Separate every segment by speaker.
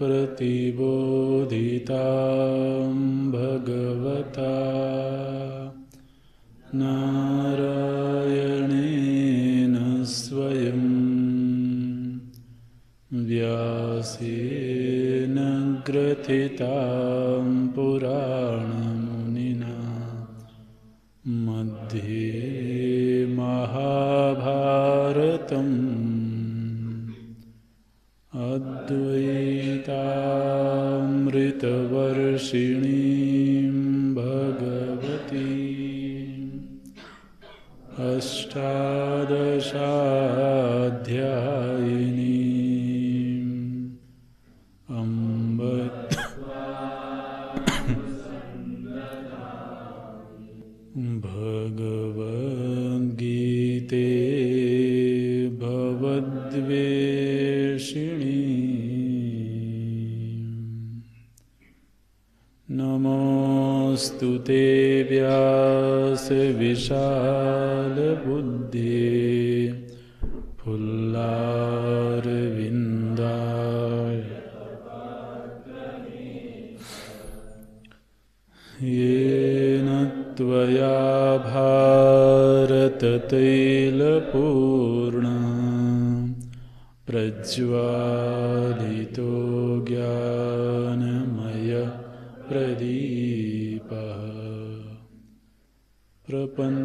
Speaker 1: प्रतिबोधितां भगवता नारायणेन स्वयं व्यासेन ग्रथितां पुराणमुनिना मध्ये महाभारतम् अद्वैतामृतवर्षिणीं भगवतीम् अष्टादशाध्यायिनीम् अम्ब भगवद्गीते भवद्वेषिणी नमोऽस्तु ते व्यासविशालबुद्धे फुल्लारविन्दाय येन त्वया भारततैलपूर्णा प्रज्वालितो ज्ञानमयप्रदीपः प्रपन्नपारिजाताय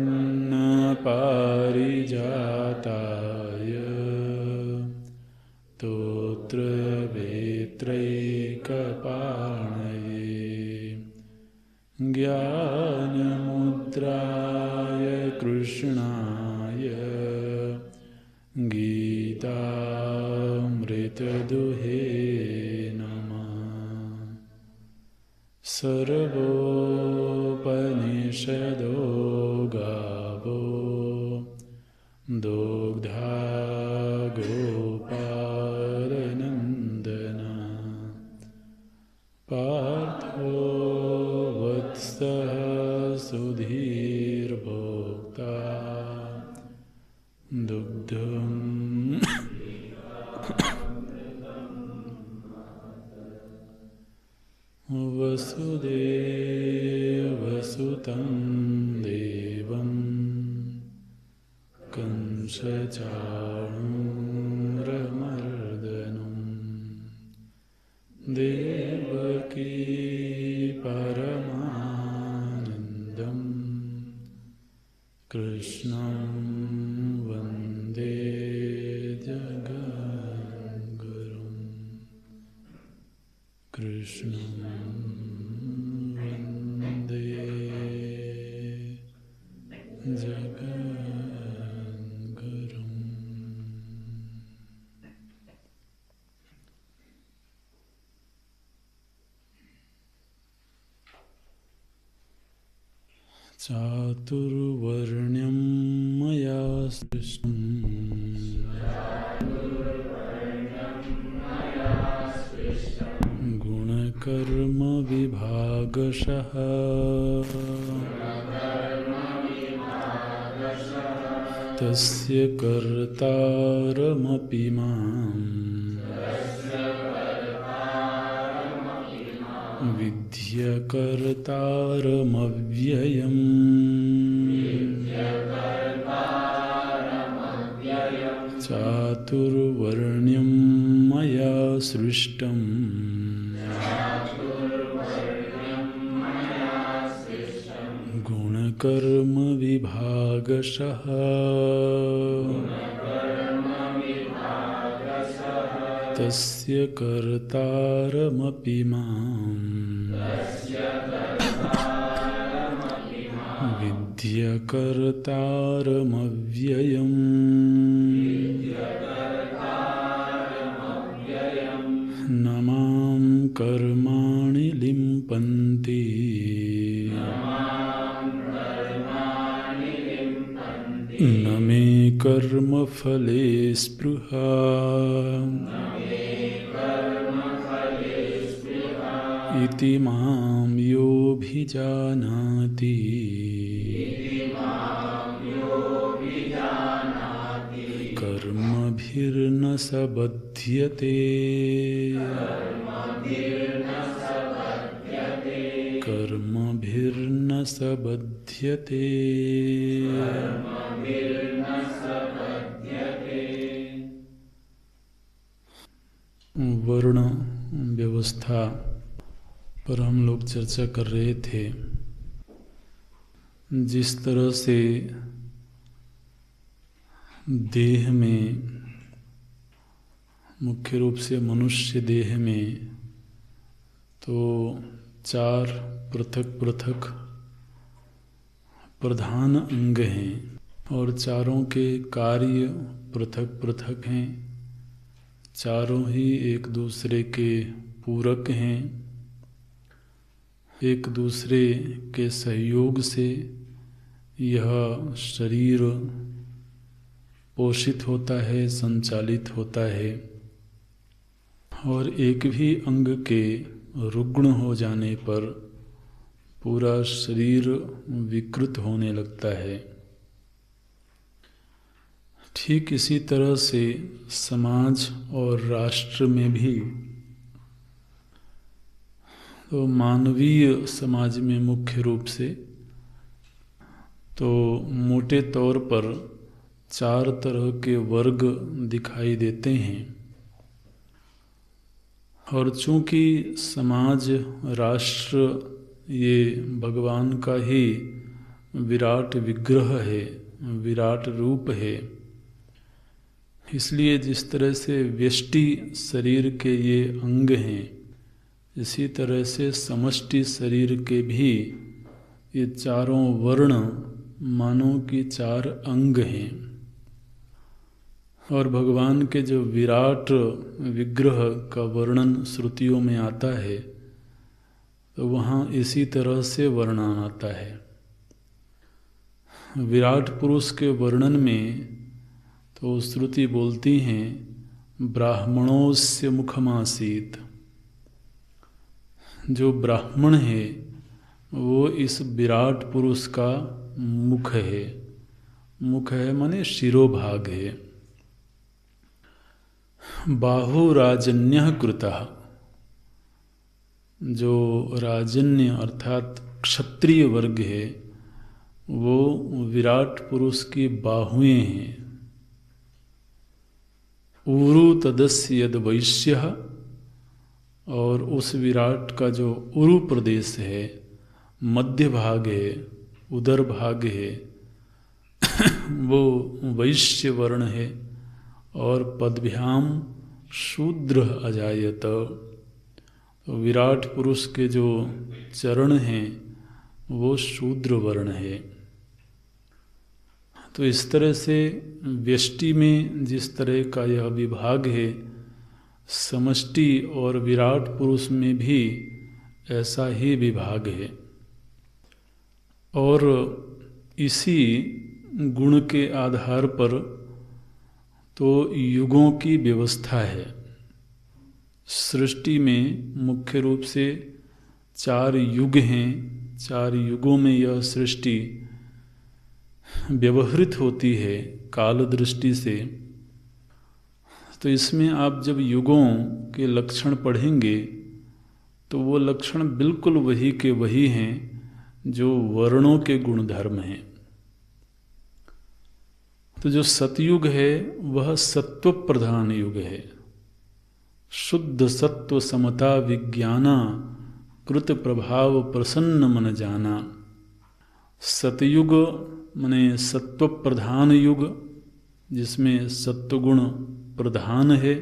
Speaker 1: स्तोत्रवेत्रैकपाणये ज्ञानमुद्राय कृष्णाय गीतामृतदुहे नमः। सर्वोपनिषदो गावो दुग्धा गोपालनन्दना पार्थो वत्सः सुधीर्भोक्ता दुग्धं वसुदेवसुतं देवं कंसचाणूरमर्दनं देवकी परमानन्दं कृष्णं वन्दे जगद्गुरुं कृष्णं वन्दे जगद्गुरुम्। चातुर्वर्ण्यं मया सृष्टं गुणकर्म विभागशः तस्य कर्तारमपि मां विद्यकर्तारमव्ययम् चातुर्वर्ण्यं मया सृष्टं गुणकर्म विभागशः तस्य कर्तारमपि मां विद्यकर्तारमव्ययम् न मां कर्माणि लिम्पन्ति न मे कर्मफले स्पृहा इति मां योऽभिजानाति कर्मभिर्न स बध्यते सबध्यते। वर्ण व्यवस्था पर हम लोग चर्चा कर रहे थे। जिस तरह से देह में, मुख्य रूप से मनुष्य देह में, तो 4 पृथक पृथक प्रधान अंग हैं और चारों के कार्य पृथक पृथक हैं। चारों ही एक दूसरे के पूरक हैं। एक दूसरे के सहयोग से यह शरीर पोषित होता है, संचालित होता है। और एक भी अंग के रुग्ण हो जाने पर पूरा शरीर विकृत होने लगता है। ठीक इसी तरह से समाज और राष्ट्र में भी, तो मानवीय समाज में मुख्य रूप से तो मोटे तौर पर 4 तरह के वर्ग दिखाई देते हैं। और चूंकि समाज, राष्ट्र ये भगवान का ही विराट विग्रह है, विराट रूप है, इसलिए जिस तरह से व्यष्टि शरीर के ये अंग हैं, इसी तरह से समष्टि शरीर के भी ये चारों वर्ण मानो कि 4 अंग हैं। और भगवान के जो विराट विग्रह का वर्णन श्रुतियों में आता है, तो वहाँ इसी तरह से वर्णन आता है। विराट पुरुष के वर्णन में तो श्रुति बोलती हैं, ब्राह्मणोस्य मुखमासीत। जो ब्राह्मण है वो इस विराट पुरुष का मुख है। मुख है माने शिरोभाग है। बाहुराजन्यः कृतः। जो राजन्य अर्थात क्षत्रिय वर्ग है, वो विराट पुरुष की बाहुएं हैं। उरु तदस्य यद वैश्यः। और उस विराट का जो उरु प्रदेश है, मध्य भाग है, उदर भाग है, वो वैश्य वर्ण है। और पदभ्याम शूद्र अजायत। तो विराट पुरुष के जो चरण हैं वो शूद्र वर्ण है। तो इस तरह से व्यष्टि में जिस तरह का यह विभाग है, समष्टि और विराट पुरुष में भी ऐसा ही विभाग है। और इसी गुण के आधार पर तो युगों की व्यवस्था है। सृष्टि में मुख्य रूप से 4 युग हैं। 4 युगों में यह सृष्टि व्यवहृत होती है काल दृष्टि से। तो इसमें आप जब युगों के लक्षण पढ़ेंगे तो वो लक्षण बिल्कुल वही के वही हैं जो वर्णों के गुणधर्म हैं। तो जो सतयुग है वह सत्व प्रधान युग है। शुद्ध सत्व समता विज्ञाना कृत प्रभाव प्रसन्न मन जाना। सतयुग माने सत्व प्रधान युग, जिसमें सत्वगुण प्रधान है।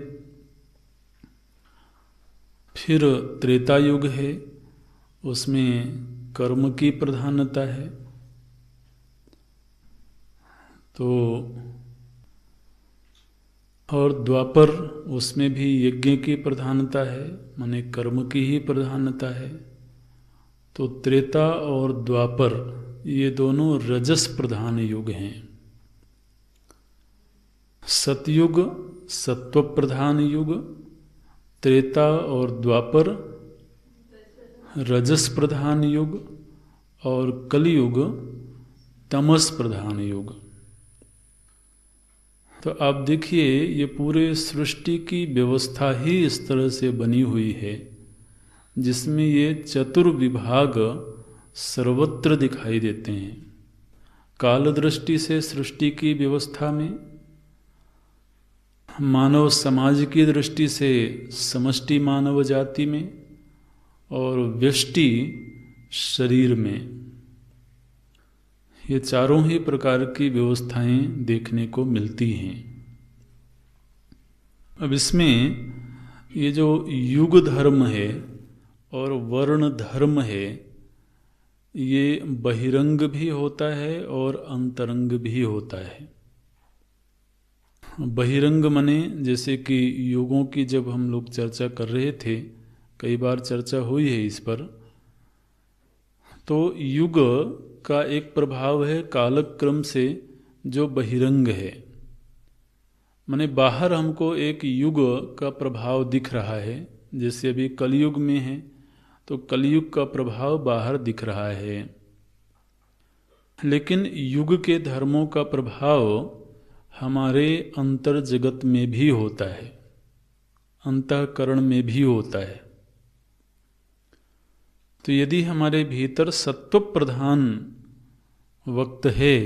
Speaker 1: फिर त्रेता युग है, उसमें कर्म की प्रधानता है। तो और द्वापर, उसमें भी यज्ञ की प्रधानता है, माने कर्म की ही प्रधानता है। तो त्रेता और द्वापर ये दोनों रजस प्रधान युग हैं। सतयुग सत्व प्रधान युग, त्रेता और द्वापर रजस प्रधान युग, और कलियुग तमस प्रधान युग। तो आप देखिए, ये पूरे सृष्टि की व्यवस्था ही इस तरह से बनी हुई है, जिसमें ये चतुर्विभाग सर्वत्र दिखाई देते हैं। काल दृष्टि से सृष्टि की व्यवस्था में, मानव समाज की दृष्टि से समष्टि मानव जाति में, और व्यष्टि शरीर में, ये चारों ही प्रकार की व्यवस्थाएं देखने को मिलती हैं। अब इसमें ये जो युग धर्म है और वर्ण धर्म है, ये बहिरंग भी होता है और अंतरंग भी होता है। बहिरंग माने जैसे कि युगों की जब हम लोग चर्चा कर रहे थे, कई बार चर्चा हुई है इस पर, तो युग का एक प्रभाव है कालक्रम से जो बहिरंग है, माने बाहर हमको एक युग का प्रभाव दिख रहा है। जैसे अभी कलयुग में है तो कलयुग का प्रभाव बाहर दिख रहा है, लेकिन युग के धर्मों का प्रभाव हमारे अंतर जगत में भी होता है, अंतःकरण में भी होता है। तो यदि हमारे भीतर सत्व प्रधान वक्त है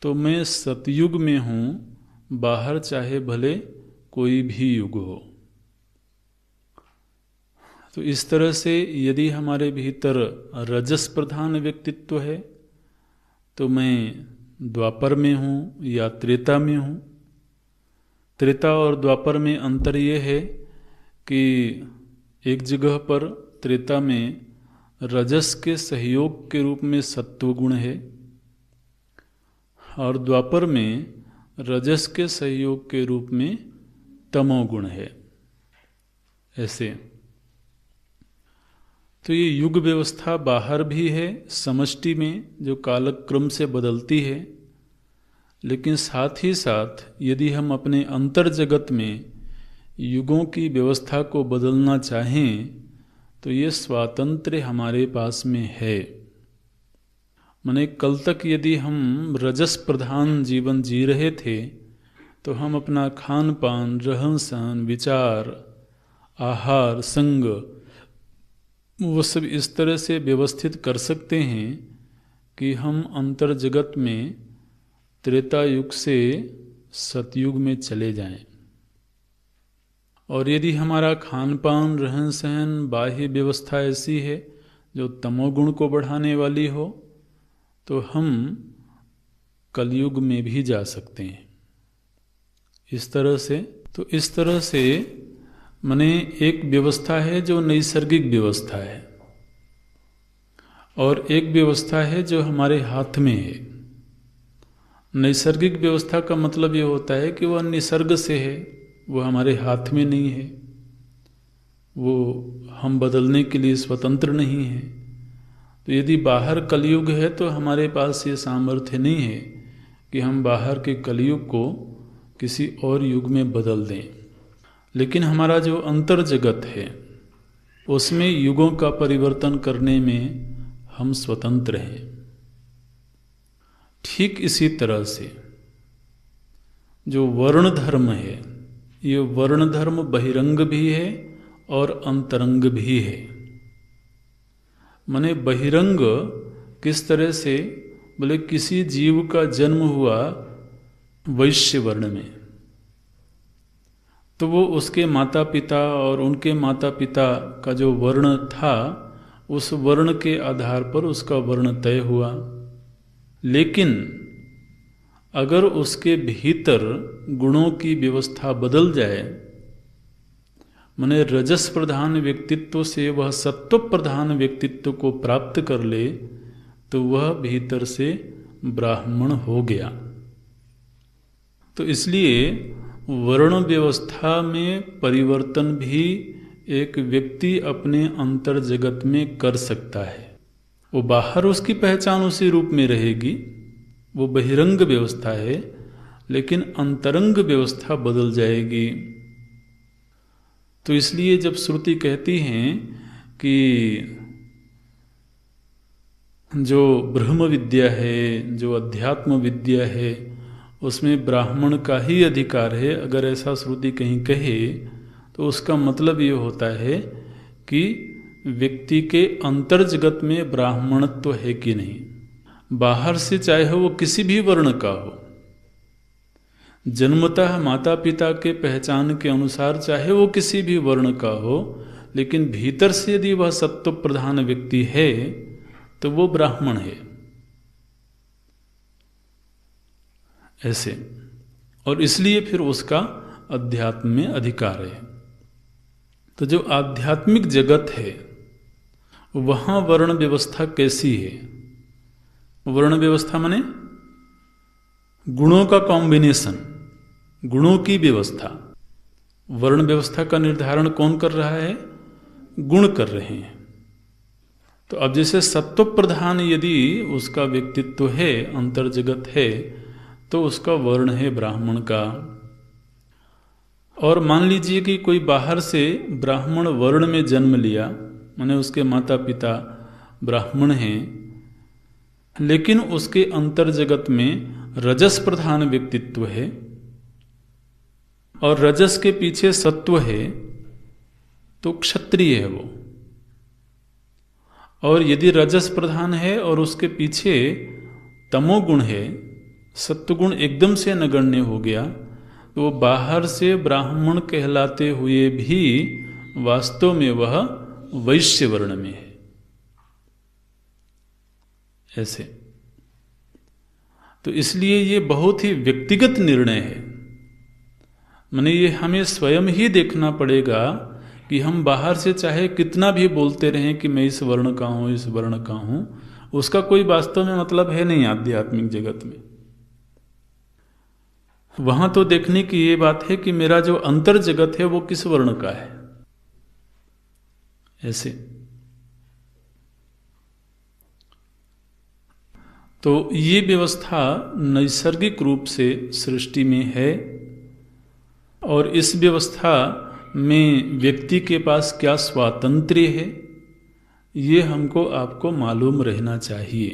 Speaker 1: तो मैं सतयुग में हूँ, बाहर चाहे भले कोई भी युग हो। तो इस तरह से यदि हमारे भीतर रजस प्रधान व्यक्तित्व है तो मैं द्वापर में हूँ या त्रेता में हूँ। त्रेता और द्वापर में अंतर ये है कि एक जगह पर त्रेता में रजस के सहयोग के रूप में सत्व गुण है और द्वापर में रजस के सहयोग के रूप में तमोगुण है। ऐसे तो ये युग व्यवस्था बाहर भी है समष्टि में, जो कालक्रम से बदलती है, लेकिन साथ ही साथ यदि हम अपने अंतर जगत में युगों की व्यवस्था को बदलना चाहें तो ये स्वातंत्र्य हमारे पास में है। माने कल तक यदि हम रजस प्रधान जीवन जी रहे थे तो हम अपना खान पान, रहन सहन, विचार, आहार, संग, वो सब इस तरह से व्यवस्थित कर सकते हैं कि हम अंतर जगत में त्रेता युग से सतयुग में चले जाएं। और यदि हमारा खान पान, रहन सहन, बाह्य व्यवस्था ऐसी है जो तमोगुण को बढ़ाने वाली हो तो हम कलयुग में भी जा सकते हैं। इस तरह से माने एक व्यवस्था है जो नैसर्गिक व्यवस्था है और एक व्यवस्था है जो हमारे हाथ में है। नैसर्गिक व्यवस्था का मतलब ये होता है कि वह निसर्ग से है, वो हमारे हाथ में नहीं है, वो हम बदलने के लिए स्वतंत्र नहीं है। तो यदि बाहर कलयुग है तो हमारे पास ये सामर्थ्य नहीं है कि हम बाहर के कलयुग को किसी और युग में बदल दें। लेकिन हमारा जो अंतर जगत है उसमें युगों का परिवर्तन करने में हम स्वतंत्र हैं। ठीक इसी तरह से जो वर्ण धर्म है, ये वर्ण धर्म बहिरंग भी है और अंतरंग भी है। माने बहिरंग किस तरह से, बोले किसी जीव का जन्म हुआ वैश्य वर्ण में तो वो उसके माता पिता और उनके माता पिता का जो वर्ण था उस वर्ण के आधार पर उसका वर्ण तय हुआ। लेकिन अगर उसके भीतर गुणों की व्यवस्था बदल जाए, माने रजस प्रधान व्यक्तित्व से वह सत्व प्रधान व्यक्तित्व को प्राप्त कर ले तो वह भीतर से ब्राह्मण हो गया। तो इसलिए वर्ण व्यवस्था में परिवर्तन भी एक व्यक्ति अपने अंतर जगत में कर सकता है। वो बाहर उसकी पहचान उसी रूप में रहेगी, वो बहिरंग व्यवस्था है, लेकिन अंतरंग व्यवस्था बदल जाएगी। तो इसलिए जब श्रुति कहती हैं कि जो ब्रह्म विद्या है, जो अध्यात्म विद्या है, उसमें ब्राह्मण का ही अधिकार है, अगर ऐसा श्रुति कहीं कहे तो उसका मतलब ये होता है कि व्यक्ति के अंतर जगत में ब्राह्मणत्व है कि नहीं। बाहर से चाहे वो किसी भी वर्ण का हो, जन्मतः माता पिता के पहचान के अनुसार चाहे वो किसी भी वर्ण का हो, लेकिन भीतर से यदि वह सत्व प्रधान व्यक्ति है तो वो ब्राह्मण है। ऐसे, और इसलिए फिर उसका अध्यात्म में अधिकार है। तो जो आध्यात्मिक जगत है वहाँ वर्ण व्यवस्था कैसी है? वर्ण व्यवस्था माने गुणों का कॉम्बिनेशन, गुणों की व्यवस्था। वर्ण व्यवस्था का निर्धारण कौन कर रहा है? गुण कर रहे हैं। तो अब जैसे सत्व प्रधान यदि उसका व्यक्तित्व है, अंतर जगत है, तो उसका वर्ण है ब्राह्मण का। और मान लीजिए कि कोई बाहर से ब्राह्मण वर्ण में जन्म लिया, माने उसके माता पिता ब्राह्मण हैं, लेकिन उसके अंतर जगत में रजस प्रधान व्यक्तित्व है और रजस के पीछे सत्व है, तो क्षत्रिय है वो। और यदि रजस प्रधान है और उसके पीछे तमोगुण है, सत्वगुण एकदम से नगण्य हो गया, तो बाहर से ब्राह्मण कहलाते हुए भी वास्तव में वह वैश्य वर्ण में है। ऐसे, तो इसलिए ये बहुत ही व्यक्तिगत निर्णय है। माने ये हमें स्वयं ही देखना पड़ेगा कि हम बाहर से चाहे कितना भी बोलते रहें कि मैं इस वर्ण का हूं, इस वर्ण का हूं, उसका कोई वास्तव में मतलब है नहीं आध्यात्मिक जगत में। वहां तो देखने की ये बात है कि मेरा जो अंतर जगत है वो किस वर्ण का है। ऐसे, तो ये व्यवस्था नैसर्गिक रूप से सृष्टि में है और इस व्यवस्था में व्यक्ति के पास क्या स्वातंत्र्य है, ये हमको आपको मालूम रहना चाहिए।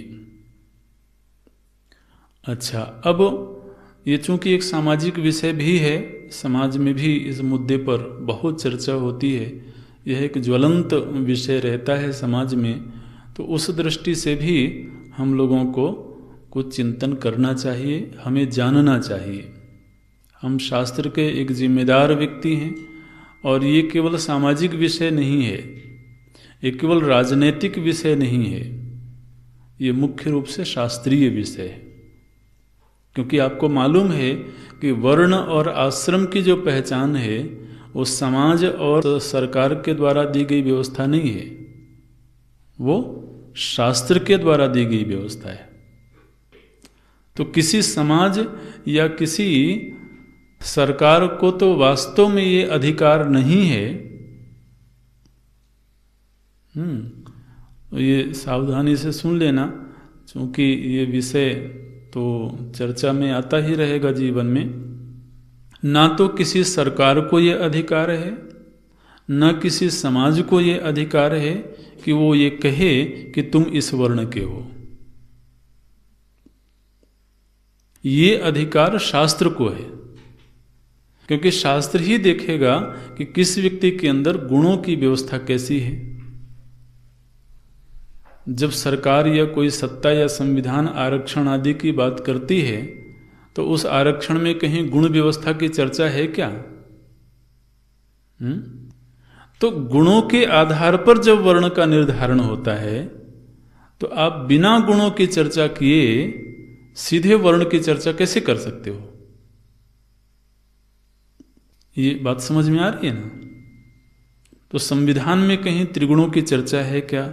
Speaker 1: अच्छा, अब ये चूंकि एक सामाजिक विषय भी है, समाज में भी इस मुद्दे पर बहुत चर्चा होती है, यह एक ज्वलंत विषय रहता है समाज में, तो उस दृष्टि से भी हम लोगों को कुछ चिंतन करना चाहिए, हमें जानना चाहिए। हम शास्त्र के एक जिम्मेदार व्यक्ति हैं और ये केवल सामाजिक विषय नहीं है, ये केवल राजनीतिक विषय नहीं है, ये मुख्य रूप से शास्त्रीय विषय है। क्योंकि आपको मालूम है कि वर्ण और आश्रम की जो पहचान है वो समाज और सरकार के द्वारा दी गई व्यवस्था नहीं है, वो शास्त्र के द्वारा दी गई व्यवस्था है। तो किसी समाज या किसी सरकार को तो वास्तव में ये अधिकार नहीं है। ये सावधानी से सुन लेना, क्योंकि ये विषय तो चर्चा में आता ही रहेगा जीवन में। ना तो किसी सरकार को ये अधिकार है, न किसी समाज को ये अधिकार है कि वो ये कहे कि तुम इस वर्ण के हो। ये अधिकार शास्त्र को है, क्योंकि शास्त्र ही देखेगा कि किस व्यक्ति के अंदर गुणों की व्यवस्था कैसी है। जब सरकार या कोई सत्ता या संविधान आरक्षण आदि की बात करती है तो उस आरक्षण में कहीं गुण व्यवस्था की चर्चा है क्या? तो गुणों के आधार पर जब वर्ण का निर्धारण होता है तो आप बिना गुणों की चर्चा किए सीधे वर्ण की चर्चा कैसे कर सकते हो? ये बात समझ में आ रही है ना? तो संविधान में कहीं त्रिगुणों की चर्चा है क्या?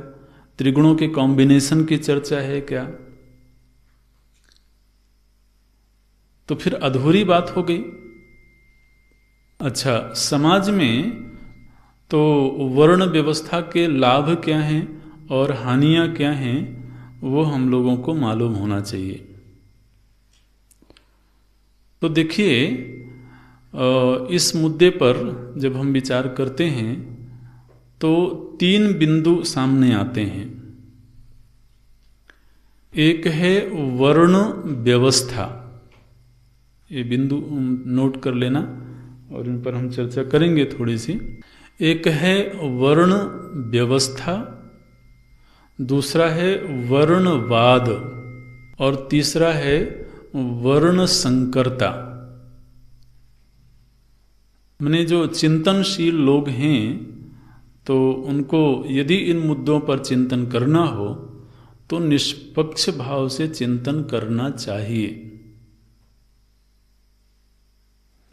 Speaker 1: त्रिगुणों के कॉम्बिनेशन की चर्चा है क्या? तो फिर अधूरी बात हो गई। अच्छा, समाज में तो वर्ण व्यवस्था के लाभ क्या हैं और हानियां क्या हैं वो हम लोगों को मालूम होना चाहिए। तो देखिए, इस मुद्दे पर जब हम विचार करते हैं तो 3 बिंदु सामने आते हैं। एक है वर्ण व्यवस्था, ये बिंदु नोट कर लेना और इन पर हम चर्चा करेंगे थोड़ी सी। एक है वर्ण व्यवस्था, दूसरा है वर्णवाद और तीसरा है वर्ण संकरता। माने जो चिंतनशील लोग हैं तो उनको यदि इन मुद्दों पर चिंतन करना हो तो निष्पक्ष भाव से चिंतन करना चाहिए।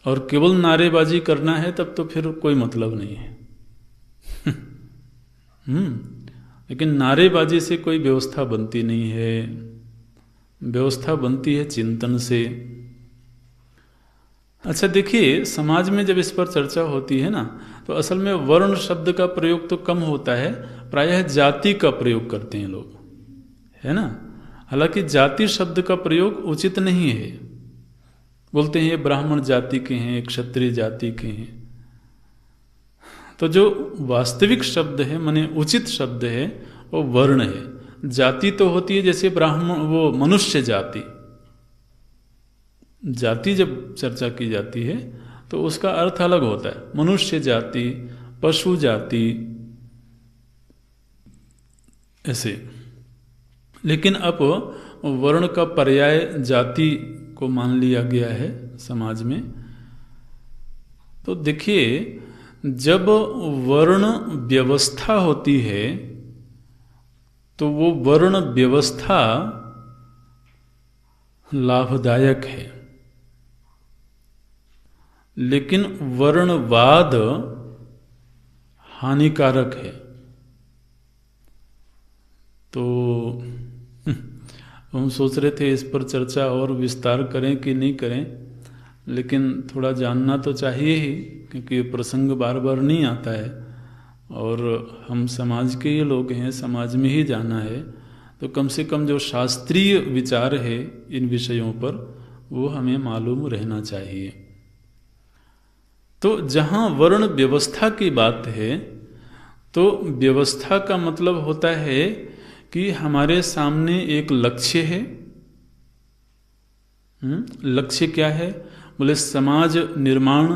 Speaker 1: और केवल नारेबाजी करना है तब तो फिर कोई मतलब नहीं है। लेकिन नारेबाजी से कोई व्यवस्था बनती नहीं है, व्यवस्था बनती है चिंतन से। अच्छा देखिए, समाज में जब इस पर चर्चा होती है ना, तो असल में वर्ण शब्द का प्रयोग तो कम होता है, प्रायः जाति का प्रयोग करते हैं लोग, है ना। हालांकि जाति शब्द का प्रयोग उचित नहीं है। बोलते हैं ये ब्राह्मण जाति के हैं, क्षत्रिय जाति के हैं। तो जो वास्तविक शब्द है, माने उचित शब्द है, वो वर्ण है। जाति तो होती है जैसे ब्राह्मण, वो मनुष्य जाति। जाति जब चर्चा की जाती है तो उसका अर्थ अलग होता है, मनुष्य जाति, पशु जाति, ऐसे। लेकिन अब वर्ण का पर्याय जाति को मान लिया गया है समाज में। तो देखिए, जब वर्ण व्यवस्था होती है तो वो वर्ण व्यवस्था लाभदायक है, लेकिन वर्णवाद हानिकारक है। तो हम सोच रहे थे इस पर चर्चा और विस्तार करें कि नहीं करें, लेकिन थोड़ा जानना तो चाहिए ही, क्योंकि ये प्रसंग बार बार नहीं आता है और हम समाज के ही लोग हैं, समाज में ही जाना है। तो कम से कम जो शास्त्रीय विचार है इन विषयों पर वो हमें मालूम रहना चाहिए। तो जहाँ वर्ण व्यवस्था की बात है, तो व्यवस्था का मतलब होता है कि हमारे सामने एक लक्ष्य है। लक्ष्य क्या है? बोले समाज निर्माण,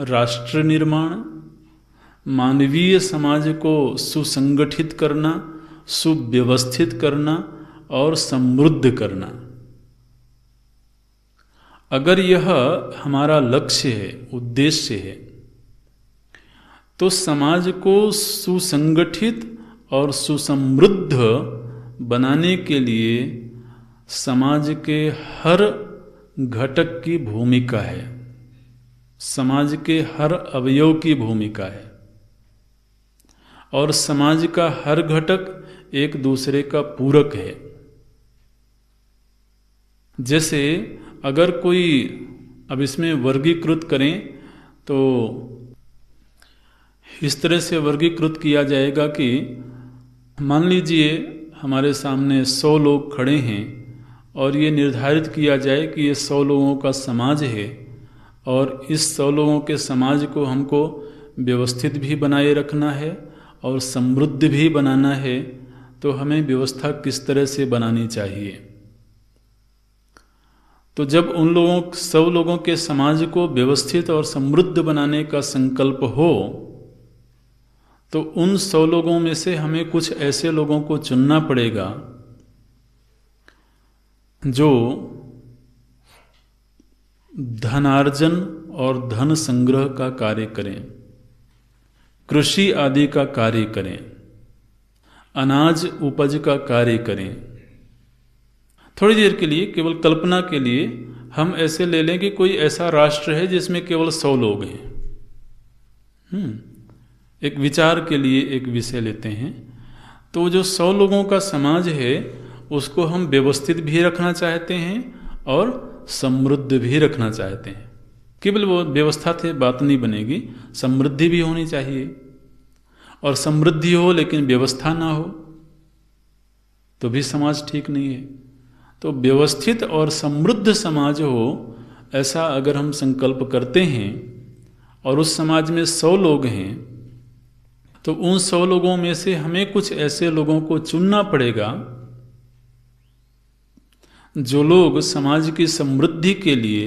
Speaker 1: राष्ट्र निर्माण, मानवीय समाज को सुसंगठित करना, सुव्यवस्थित करना और समृद्ध करना। अगर यह हमारा लक्ष्य है, उद्देश्य है, तो समाज को सुसंगठित और सुसमृद्ध बनाने के लिए समाज के हर घटक की भूमिका है, समाज के हर अवयव की भूमिका है, और समाज का हर घटक एक दूसरे का पूरक है। जैसे अगर कोई, अब इसमें वर्गीकृत करें तो इस तरह से वर्गीकृत किया जाएगा कि मान लीजिए हमारे सामने 100 लोग खड़े हैं और ये निर्धारित किया जाए कि ये 100 लोगों का समाज है और इस 100 लोगों के समाज को हमको व्यवस्थित भी बनाए रखना है और समृद्ध भी बनाना है। तो हमें व्यवस्था किस तरह से बनानी चाहिए? तो जब उन लोगों, 100 लोगों के समाज को व्यवस्थित और समृद्ध बनाने का संकल्प हो, तो उन 100 लोगों में से हमें कुछ ऐसे लोगों को चुनना पड़ेगा जो धनार्जन और धन संग्रह का कार्य करें, कृषि आदि का कार्य करें, अनाज उपज का कार्य करें। थोड़ी देर के लिए, केवल कल्पना के लिए, हम ऐसे ले लें कि कोई ऐसा राष्ट्र है जिसमें केवल 100 लोग हैं। एक विचार के लिए एक विषय लेते हैं। तो जो 100 लोगों का समाज है उसको हम व्यवस्थित भी रखना चाहते हैं और समृद्ध भी रखना चाहते हैं। केवल वो व्यवस्था से बात नहीं बनेगी, समृद्धि भी होनी चाहिए। और समृद्धि हो लेकिन व्यवस्था ना हो तो भी समाज ठीक नहीं है। तो व्यवस्थित और समृद्ध समाज हो, ऐसा अगर हम संकल्प करते हैं और उस समाज में 100 लोग हैं, तो उन 100 लोगों में से हमें कुछ ऐसे लोगों को चुनना पड़ेगा जो लोग समाज की समृद्धि के लिए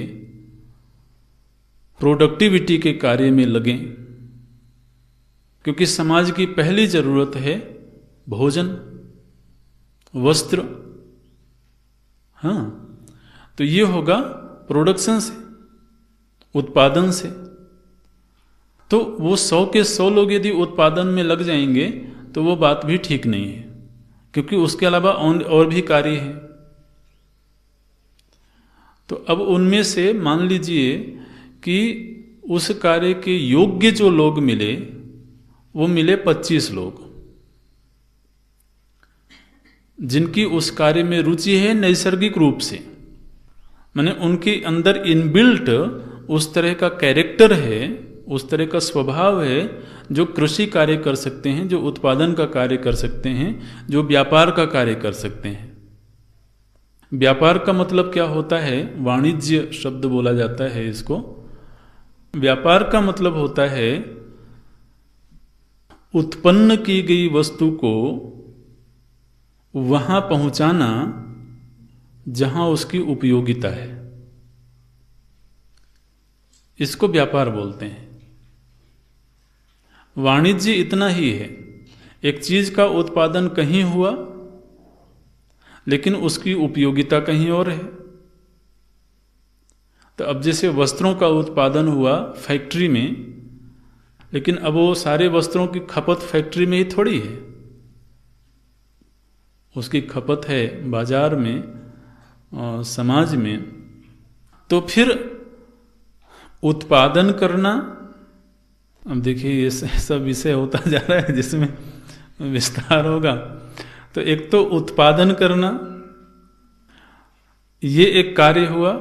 Speaker 1: प्रोडक्टिविटी के कार्य में लगें। क्योंकि समाज की पहली जरूरत है भोजन, वस्त्र। हाँ, तो ये होगा प्रोडक्शन से, उत्पादन से। तो वो 100 के 100 लोग यदि उत्पादन में लग जाएंगे तो वो बात भी ठीक नहीं है, क्योंकि उसके अलावा और भी कार्य हैं। तो अब उनमें से मान लीजिए कि उस कार्य के योग्य जो लोग मिले, वो मिले 25 लोग, जिनकी उस कार्य में रुचि है नैसर्गिक रूप से, माने उनके अंदर इनबिल्ट उस तरह का कैरेक्टर है, उस तरह का स्वभाव है, जो कृषि कार्य कर सकते हैं, जो उत्पादन का कार्य कर सकते हैं, जो व्यापार का कार्य कर सकते हैं। व्यापार का मतलब क्या होता है? वाणिज्य शब्द बोला जाता है इसको। व्यापार का मतलब होता है उत्पन्न की गई वस्तु को वहां पहुंचाना जहां उसकी उपयोगिता है, इसको व्यापार बोलते हैं। वाणिज्य इतना ही है, एक चीज का उत्पादन कहीं हुआ लेकिन उसकी उपयोगिता कहीं और है। तो अब जैसे वस्त्रों का उत्पादन हुआ फैक्ट्री में, लेकिन अब वो सारे वस्त्रों की खपत फैक्ट्री में ही थोड़ी है, उसकी खपत है बाजार में और समाज में। तो फिर उत्पादन करना, अब देखिए ये सब विषय होता जा रहा है जिसमें विस्तार होगा। तो एक तो उत्पादन करना, ये एक कार्य हुआ।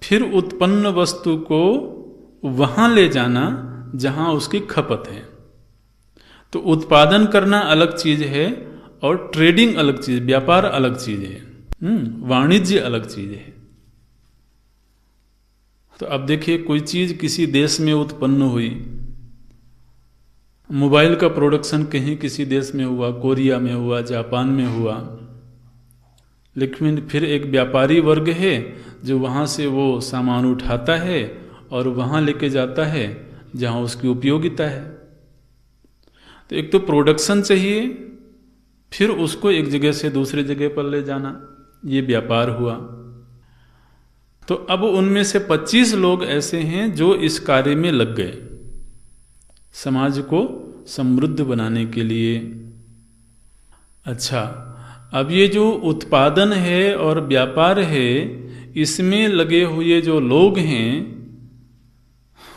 Speaker 1: फिर उत्पन्न वस्तु को वहां ले जाना जहां उसकी खपत है। तो उत्पादन करना अलग चीज है और ट्रेडिंग अलग चीज, व्यापार अलग चीज है, वाणिज्य अलग चीज है। तो अब देखिए कोई चीज किसी देश में उत्पन्न हुई, मोबाइल का प्रोडक्शन कहीं किसी देश में हुआ, कोरिया में हुआ, जापान में हुआ, लेकिन फिर एक व्यापारी वर्ग है जो वहाँ से वो सामान उठाता है और वहाँ लेके जाता है जहाँ उसकी उपयोगिता है। तो एक तो प्रोडक्शन चाहिए, फिर उसको एक जगह से दूसरे जगह पर ले जाना, ये व्यापार हुआ। तो अब उनमें से 25 लोग ऐसे हैं जो इस कार्य में लग गए, समाज को समृद्ध बनाने के लिए। अच्छा, अब ये जो उत्पादन है और व्यापार है, इसमें लगे हुए जो लोग हैं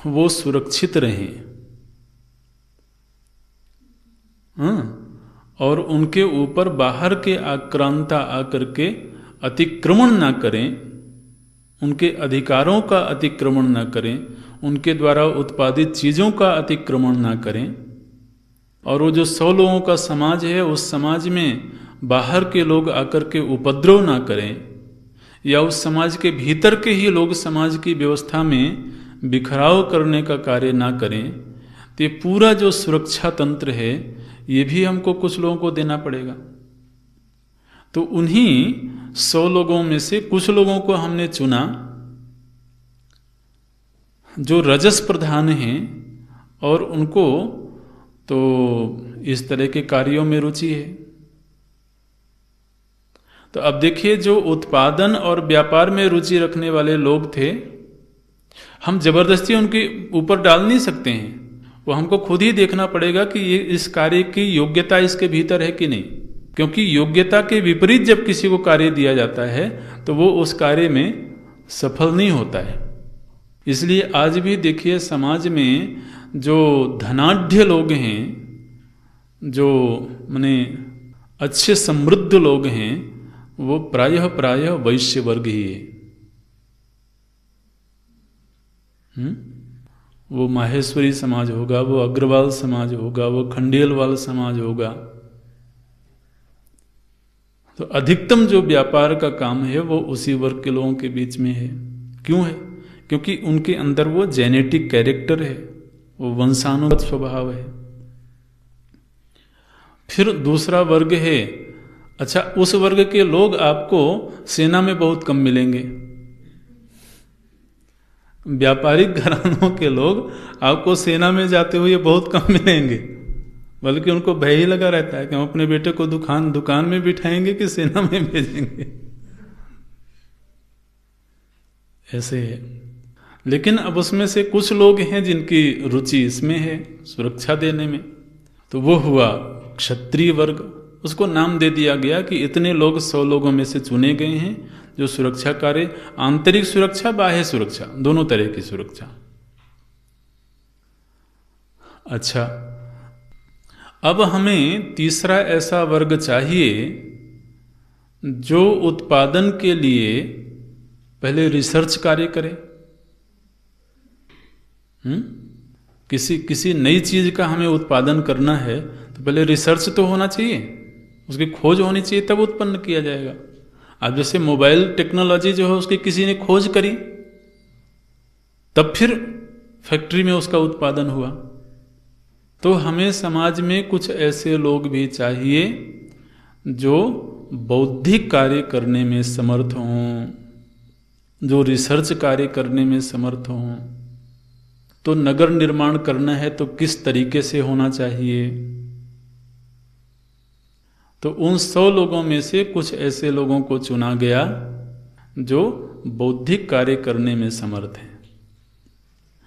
Speaker 1: वो सुरक्षित रहें, और उनके ऊपर बाहर के आक्रांता आकर के अतिक्रमण ना करें, उनके अधिकारों का अतिक्रमण ना करें, उनके द्वारा उत्पादित चीज़ों का अतिक्रमण ना करें। और वो जो 100 लोगों का समाज है, उस समाज में बाहर के लोग आकर के उपद्रव ना करें, या उस समाज के भीतर के ही लोग समाज की व्यवस्था में बिखराव करने का कार्य ना करें। तो ये पूरा जो सुरक्षा तंत्र है, ये भी हमको कुछ लोगों को देना पड़ेगा। तो उन्हीं 100 लोगों में से कुछ लोगों को हमने चुना जो रजस प्रधान हैं, और उनको तो इस तरह के कार्यों में रुचि है। तो अब देखिए, जो उत्पादन और व्यापार में रुचि रखने वाले लोग थे, हम जबरदस्ती उनके ऊपर डाल नहीं सकते हैं, वो हमको खुद ही देखना पड़ेगा कि ये इस कार्य की योग्यता इसके भीतर है कि नहीं। क्योंकि योग्यता के विपरीत जब किसी को कार्य दिया जाता है तो वो उस कार्य में सफल नहीं होता है। इसलिए आज भी देखिए, समाज में जो धनाढ्य लोग हैं, जो माने अच्छे समृद्ध लोग हैं, वो प्रायः वैश्य वर्ग ही है। वो माहेश्वरी समाज होगा, वो अग्रवाल समाज होगा, वो खंडेलवाल समाज होगा। तो अधिकतम जो व्यापार का काम है वो उसी वर्ग के लोगों के बीच में है। क्यों है? क्योंकि उनके अंदर वो जेनेटिक कैरेक्टर है, वो वंशानुगत स्वभाव है। फिर दूसरा वर्ग है, अच्छा, उस वर्ग के लोग आपको सेना में बहुत कम मिलेंगे। व्यापारिक घरानों के लोग आपको सेना में जाते हुए बहुत कम मिलेंगे। बल्कि उनको भय ही लगा रहता है कि हम अपने बेटे को दुकान में बिठाएंगे कि सेना में भेजेंगे। ऐसे है। लेकिन अब उसमें से कुछ लोग हैं जिनकी रुचि इसमें है, सुरक्षा देने में। तो वो हुआ क्षत्रिय वर्ग। उसको नाम दे दिया गया कि इतने लोग 100 लोगों में से चुने गए हैं जो सुरक्षा कार्य, आंतरिक सुरक्षा, बाह्य सुरक्षा, दोनों तरह की सुरक्षा। अच्छा, अब हमें तीसरा ऐसा वर्ग चाहिए जो उत्पादन के लिए पहले रिसर्च कार्य करे। किसी नई चीज का हमें उत्पादन करना है तो पहले रिसर्च तो होना चाहिए, उसकी खोज होनी चाहिए, तब उत्पन्न किया जाएगा। अब जैसे मोबाइल टेक्नोलॉजी जो है उसकी किसी ने खोज करी, तब फिर फैक्ट्री में उसका उत्पादन हुआ। तो हमें समाज में कुछ ऐसे लोग भी चाहिए जो बौद्धिक कार्य करने में समर्थ हों, जो रिसर्च कार्य करने में समर्थ हों। तो नगर निर्माण करना है तो किस तरीके से होना चाहिए। तो उन 100 लोगों में से कुछ ऐसे लोगों को चुना गया जो बौद्धिक कार्य करने में समर्थ हैं।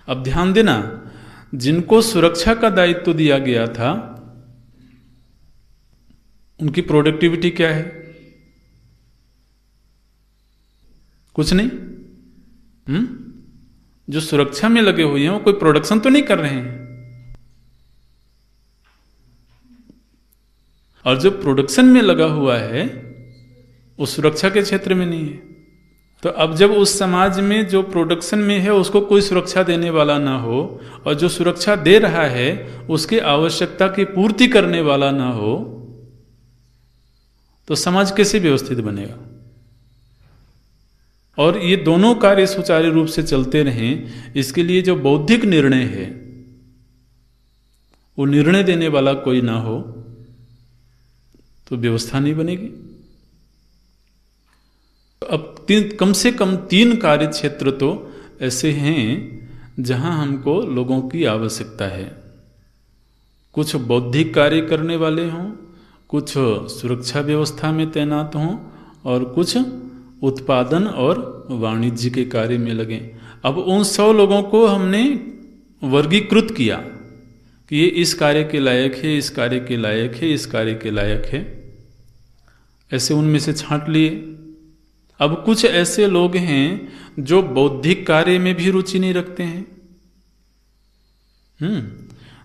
Speaker 1: अब ध्यान देना, जिनको सुरक्षा का दायित्व दिया गया था उनकी प्रोडक्टिविटी क्या है? कुछ नहीं। जो सुरक्षा में लगे हुए हैं वो कोई प्रोडक्शन तो नहीं कर रहे हैं, और जो प्रोडक्शन में लगा हुआ है वो सुरक्षा के क्षेत्र में नहीं है। तो अब जब उस समाज में जो प्रोडक्शन में है उसको कोई सुरक्षा देने वाला ना हो, और जो सुरक्षा दे रहा है उसकी आवश्यकता की पूर्ति करने वाला ना हो, तो समाज कैसे व्यवस्थित बनेगा? और ये दोनों कार्य सुचारू रूप से चलते रहें, इसके लिए जो बौद्धिक निर्णय है वो निर्णय देने वाला कोई ना हो तो व्यवस्था नहीं बनेगी। अब कम से कम 3 कार्य क्षेत्र तो ऐसे हैं जहां हमको लोगों की आवश्यकता है। कुछ बौद्धिक कार्य करने वाले हों, कुछ सुरक्षा व्यवस्था में तैनात हों, और कुछ उत्पादन और वाणिज्य के कार्य में लगे। अब उन 100 लोगों को हमने वर्गीकृत किया कि ये इस कार्य के लायक है, इस कार्य के लायक है, इस कार्य के लायक है। ऐसे उनमें से छांट लिए। अब कुछ ऐसे लोग हैं जो बौद्धिक कार्य में भी रुचि नहीं रखते हैं,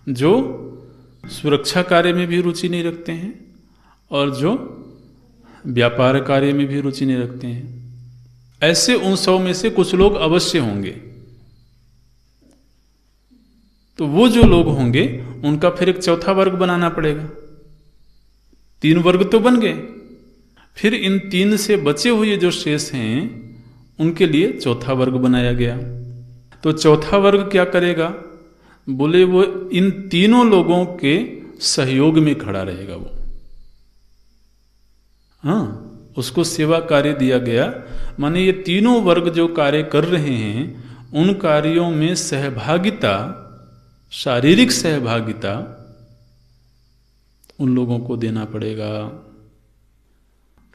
Speaker 1: जो सुरक्षा कार्य में भी रुचि नहीं रखते हैं, और जो व्यापार कार्य में भी रुचि नहीं रखते हैं। ऐसे उन 100 में से कुछ लोग अवश्य होंगे। तो वो जो लोग होंगे उनका फिर एक चौथा वर्ग बनाना पड़ेगा। 3 वर्ग तो बन गए, फिर इन 3 से बचे हुए जो शेष हैं उनके लिए चौथा वर्ग बनाया गया। तो चौथा वर्ग क्या करेगा? बोले वो इन तीनों लोगों के सहयोग में खड़ा रहेगा। वो उसको सेवा कार्य दिया गया। माने ये तीनों वर्ग जो कार्य कर रहे हैं उन कार्यों में सहभागिता, शारीरिक सहभागिता उन लोगों को देना पड़ेगा।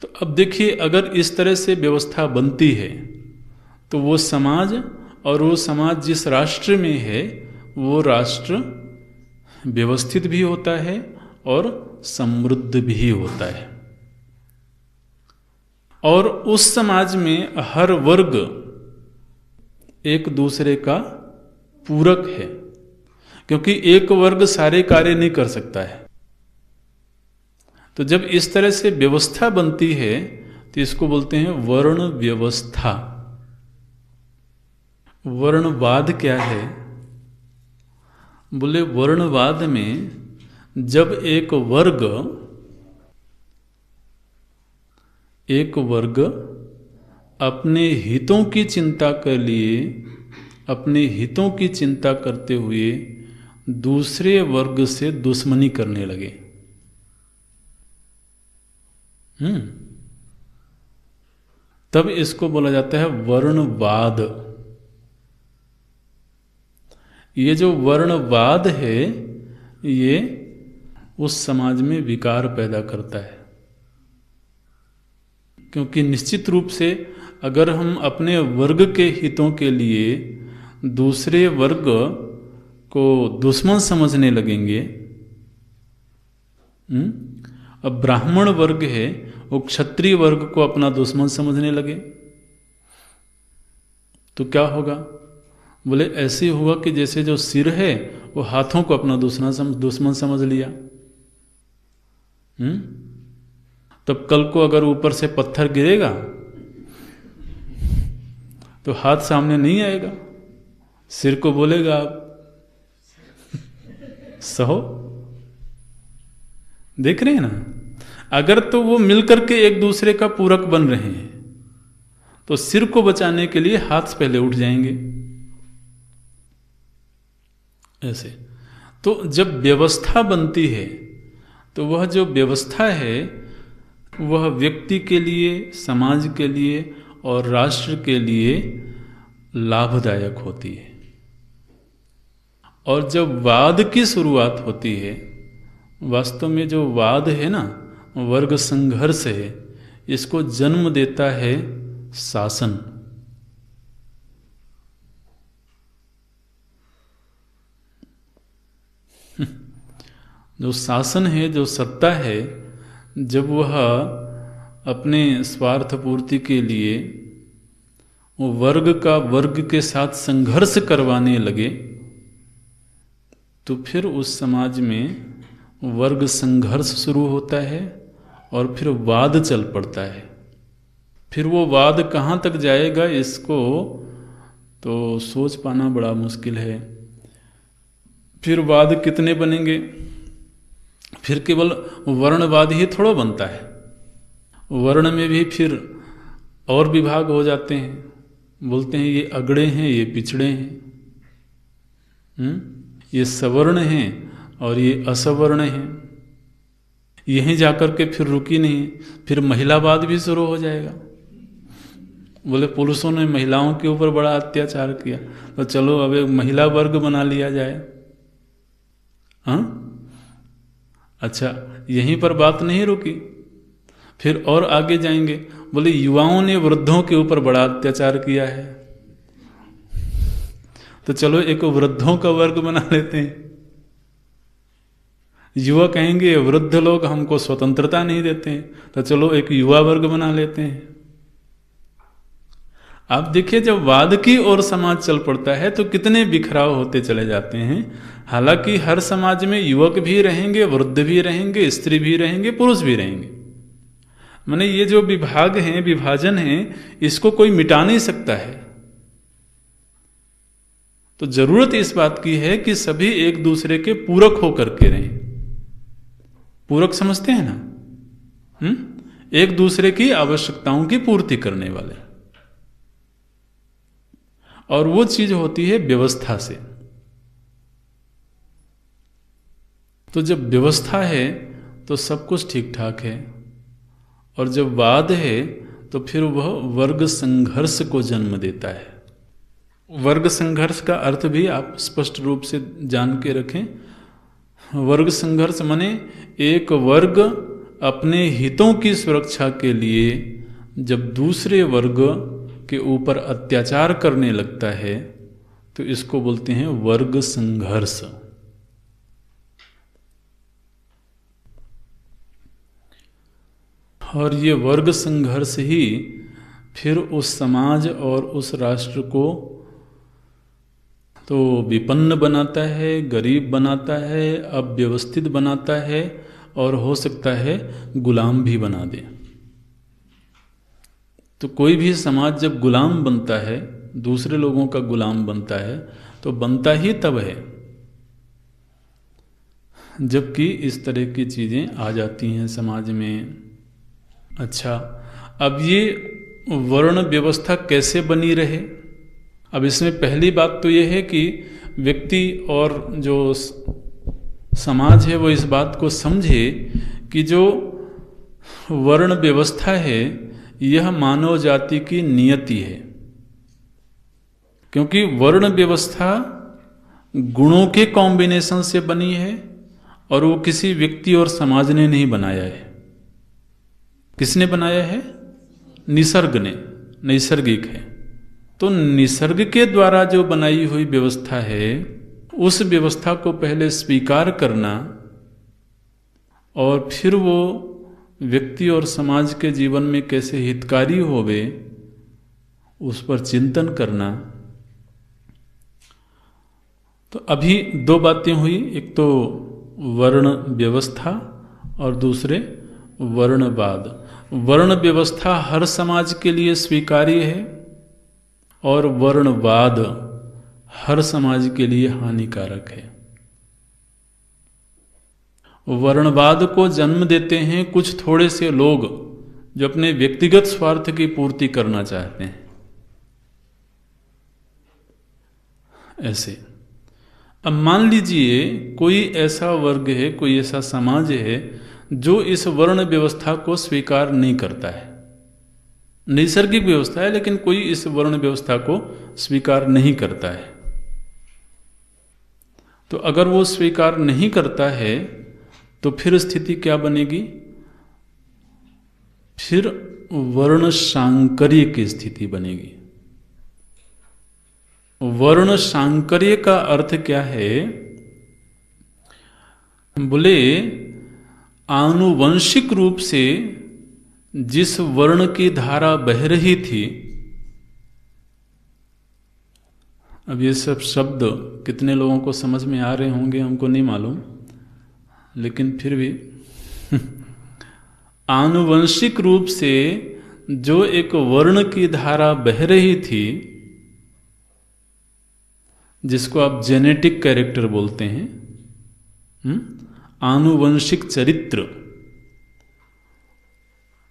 Speaker 1: तो अब देखिए, अगर इस तरह से व्यवस्था बनती है तो वो समाज, और वो समाज जिस राष्ट्र में है वो राष्ट्र व्यवस्थित भी होता है और समृद्ध भी होता है। और उस समाज में हर वर्ग एक दूसरे का पूरक है, क्योंकि एक वर्ग सारे कार्य नहीं कर सकता है। तो जब इस तरह से व्यवस्था बनती है तो इसको बोलते हैं वर्ण व्यवस्था। वर्णवाद क्या है? बोले वर्णवाद में जब एक वर्ग अपने हितों की चिंता के लिए, अपने हितों की चिंता करते हुए दूसरे वर्ग से दुश्मनी करने लगे, तब इसको बोला जाता है वर्णवाद। ये जो वर्णवाद है ये उस समाज में विकार पैदा करता है। क्योंकि निश्चित रूप से अगर हम अपने वर्ग के हितों के लिए दूसरे वर्ग को दुश्मन समझने लगेंगे, अब ब्राह्मण वर्ग है वो क्षत्रिय वर्ग को अपना दुश्मन समझने लगे तो क्या होगा? बोले ऐसे होगा कि जैसे जो सिर है वो हाथों को अपना दुश्मन समझ लिया। तब कल को अगर ऊपर से पत्थर गिरेगा तो हाथ सामने नहीं आएगा, सिर को बोलेगा आप सहो। देख रहे हैं ना, अगर तो वो मिलकर के एक दूसरे का पूरक बन रहे हैं तो सिर को बचाने के लिए हाथ पहले उठ जाएंगे। ऐसे तो जब व्यवस्था बनती है तो वह जो व्यवस्था है वह व्यक्ति के लिए, समाज के लिए और राष्ट्र के लिए लाभदायक होती है। और जब वाद की शुरुआत होती है, वास्तव में जो वाद है ना, वर्ग संघर्ष है, इसको जन्म देता है शासन। जो शासन है, जो सत्ता है, जब वह अपने स्वार्थ पूर्ति के लिए वो वर्ग के साथ संघर्ष करवाने लगे तो फिर उस समाज में वर्ग संघर्ष शुरू होता है और फिर वाद चल पड़ता है। फिर वो वाद कहाँ तक जाएगा इसको तो सोच पाना बड़ा मुश्किल है। फिर वाद कितने बनेंगे? फिर केवल वर्णवाद ही थोड़ा बनता है, वर्ण में भी फिर और विभाग हो जाते हैं। बोलते हैं ये अगड़े हैं, ये पिछड़े हैं, ये सवर्ण हैं और ये असवर्ण हैं। यहीं जाकर के फिर रुकी नहीं, फिर महिलावाद भी शुरू हो जाएगा। बोले पुरुषों ने महिलाओं के ऊपर बड़ा अत्याचार किया तो चलो अब एक महिला वर्ग बना लिया जाए। हाँ, अच्छा, यहीं पर बात नहीं रुकी, फिर और आगे जाएंगे। बोले युवाओं ने वृद्धों के ऊपर बड़ा अत्याचार किया है तो चलो एक वृद्धों का वर्ग बना लेते हैं। युवा कहेंगे वृद्ध लोग हमको स्वतंत्रता नहीं देते हैं तो चलो एक युवा वर्ग बना लेते हैं। आप देखिए, जब वाद की ओर समाज चल पड़ता है तो कितने बिखराव होते चले जाते हैं। हालांकि हर समाज में युवक भी रहेंगे, वृद्ध भी रहेंगे, स्त्री भी रहेंगे, पुरुष भी रहेंगे। माने ये जो विभाग हैं, विभाजन है, इसको कोई मिटा नहीं सकता है। तो जरूरत इस बात की है कि सभी एक दूसरे के पूरक होकर के रहें। पूरक समझते हैं ना? एक दूसरे की आवश्यकताओं की पूर्ति करने वाले। और वो चीज होती है व्यवस्था से। तो जब व्यवस्था है तो सब कुछ ठीक ठाक है, और जब वाद है तो फिर वह वर्ग संघर्ष को जन्म देता है। वर्ग संघर्ष का अर्थ भी आप स्पष्ट रूप से जान के रखें। वर्ग संघर्ष माने एक वर्ग अपने हितों की सुरक्षा के लिए जब दूसरे वर्ग के ऊपर अत्याचार करने लगता है तो इसको बोलते हैं वर्ग संघर्ष। और ये वर्ग संघर्ष ही फिर उस समाज और उस राष्ट्र को तो विपन्न बनाता है, गरीब बनाता है, अव्यवस्थित बनाता है, और हो सकता है गुलाम भी बना दे। तो कोई भी समाज जब गुलाम बनता है, दूसरे लोगों का गुलाम बनता है, तो बनता ही तब है जबकि इस तरह की चीज़ें आ जाती हैं समाज में। अच्छा, अब ये वर्ण व्यवस्था कैसे बनी रहे? अब इसमें पहली बात तो ये है कि व्यक्ति और जो समाज है वो इस बात को समझे कि जो वर्ण व्यवस्था है यह मानव जाति की नियति है। क्योंकि वर्ण व्यवस्था गुणों के कॉम्बिनेशन से बनी है और वो किसी व्यक्ति और समाज ने नहीं बनाया है। किसने बनाया है? निसर्ग ने, नैसर्गिक है। तो निसर्ग के द्वारा जो बनाई हुई व्यवस्था है, उस व्यवस्था को पहले स्वीकार करना और फिर वो व्यक्ति और समाज के जीवन में कैसे हितकारी होवे, उस पर चिंतन करना। तो अभी दो बातें हुई, एक तो वर्ण व्यवस्था और दूसरे वर्णवाद। वर्ण व्यवस्था हर समाज के लिए स्वीकार्य है और वर्णवाद हर समाज के लिए हानिकारक है। वर्णवाद को जन्म देते हैं कुछ थोड़े से लोग जो अपने व्यक्तिगत स्वार्थ की पूर्ति करना चाहते हैं। ऐसे अब मान लीजिए कोई ऐसा वर्ग है, कोई ऐसा समाज है जो इस वर्ण व्यवस्था को स्वीकार नहीं करता है। नैसर्गिक व्यवस्था है लेकिन कोई इस वर्ण व्यवस्था को स्वीकार नहीं करता है। तो अगर वो स्वीकार नहीं करता है तो फिर स्थिति क्या बनेगी? फिर वर्ण सांकर्य की स्थिति बनेगी। वर्ण सांकर्य का अर्थ क्या है? बोले आनुवंशिक रूप से जिस वर्ण की धारा बह रही थी, अब ये सब शब्द कितने लोगों को समझ में आ रहे होंगे हमको नहीं मालूम, लेकिन फिर भी आनुवंशिक रूप से जो एक वर्ण की धारा बह रही थी, जिसको आप जेनेटिक कैरेक्टर बोलते हैं, आनुवंशिक चरित्र।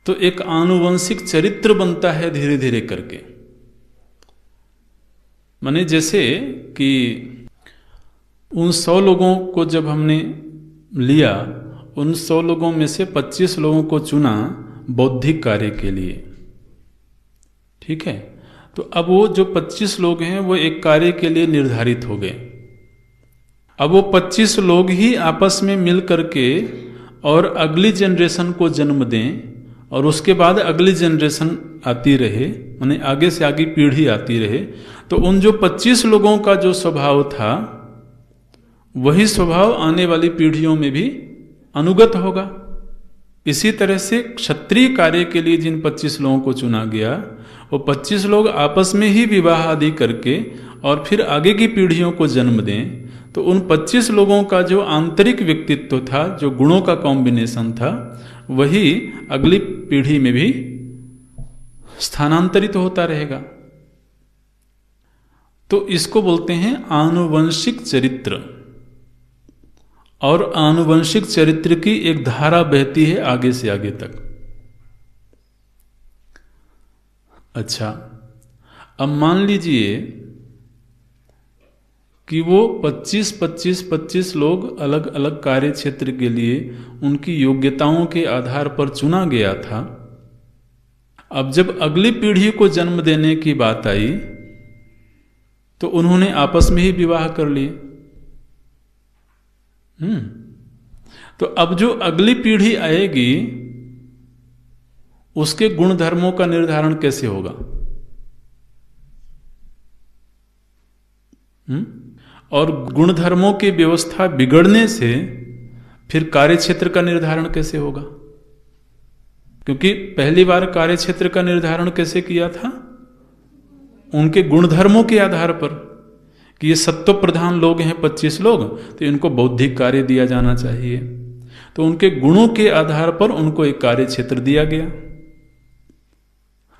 Speaker 1: तो एक आनुवंशिक चरित्र बनता है धीरे धीरे करके। माने जैसे कि उन 100 लोगों को जब हमने लिया, उन 100 लोगों में से 25 लोगों को चुना बौद्धिक कार्य के लिए, ठीक है। तो अब वो जो 25 लोग हैं वो एक कार्य के लिए निर्धारित हो गए। अब वो 25 लोग ही आपस में मिल करके और अगली जनरेशन को जन्म दें और उसके बाद अगली जनरेशन आती रहे, माने आगे से आगे पीढ़ी आती रहे। तो उन जो 25 लोगों का जो स्वभाव था वही स्वभाव आने वाली पीढ़ियों में भी अनुगत होगा। इसी तरह से क्षत्रिय कार्य के लिए जिन 25 लोगों को चुना गया, वो 25 लोग आपस में ही विवाह आदि करके और फिर आगे की पीढ़ियों को जन्म दें। तो उन 25 लोगों का जो आंतरिक व्यक्तित्व था, जो गुणों का कॉम्बिनेशन था, वही अगली पीढ़ी में भी स्थानांतरित होता रहेगा। तो इसको बोलते हैं आनुवंशिक चरित्र। और आनुवंशिक चरित्र की एक धारा बहती है आगे से आगे तक। अच्छा, अब मान लीजिए कि वो 25 लोग अलग अलग कार्य क्षेत्र के लिए उनकी योग्यताओं के आधार पर चुना गया था। अब जब अगली पीढ़ी को जन्म देने की बात आई तो उन्होंने आपस में ही विवाह कर लिए। तो अब जो अगली पीढ़ी आएगी उसके गुण धर्मों का निर्धारण कैसे होगा? और गुण धर्मों की व्यवस्था बिगड़ने से फिर कार्य क्षेत्र का निर्धारण कैसे होगा? क्योंकि पहली बार कार्य क्षेत्र का निर्धारण कैसे किया था? उनके गुणधर्मों के आधार पर कि ये सत्व प्रधान लोग हैं 25 लोग, तो इनको बौद्धिक कार्य दिया जाना चाहिए। तो उनके गुणों के आधार पर उनको एक कार्य क्षेत्र दिया गया।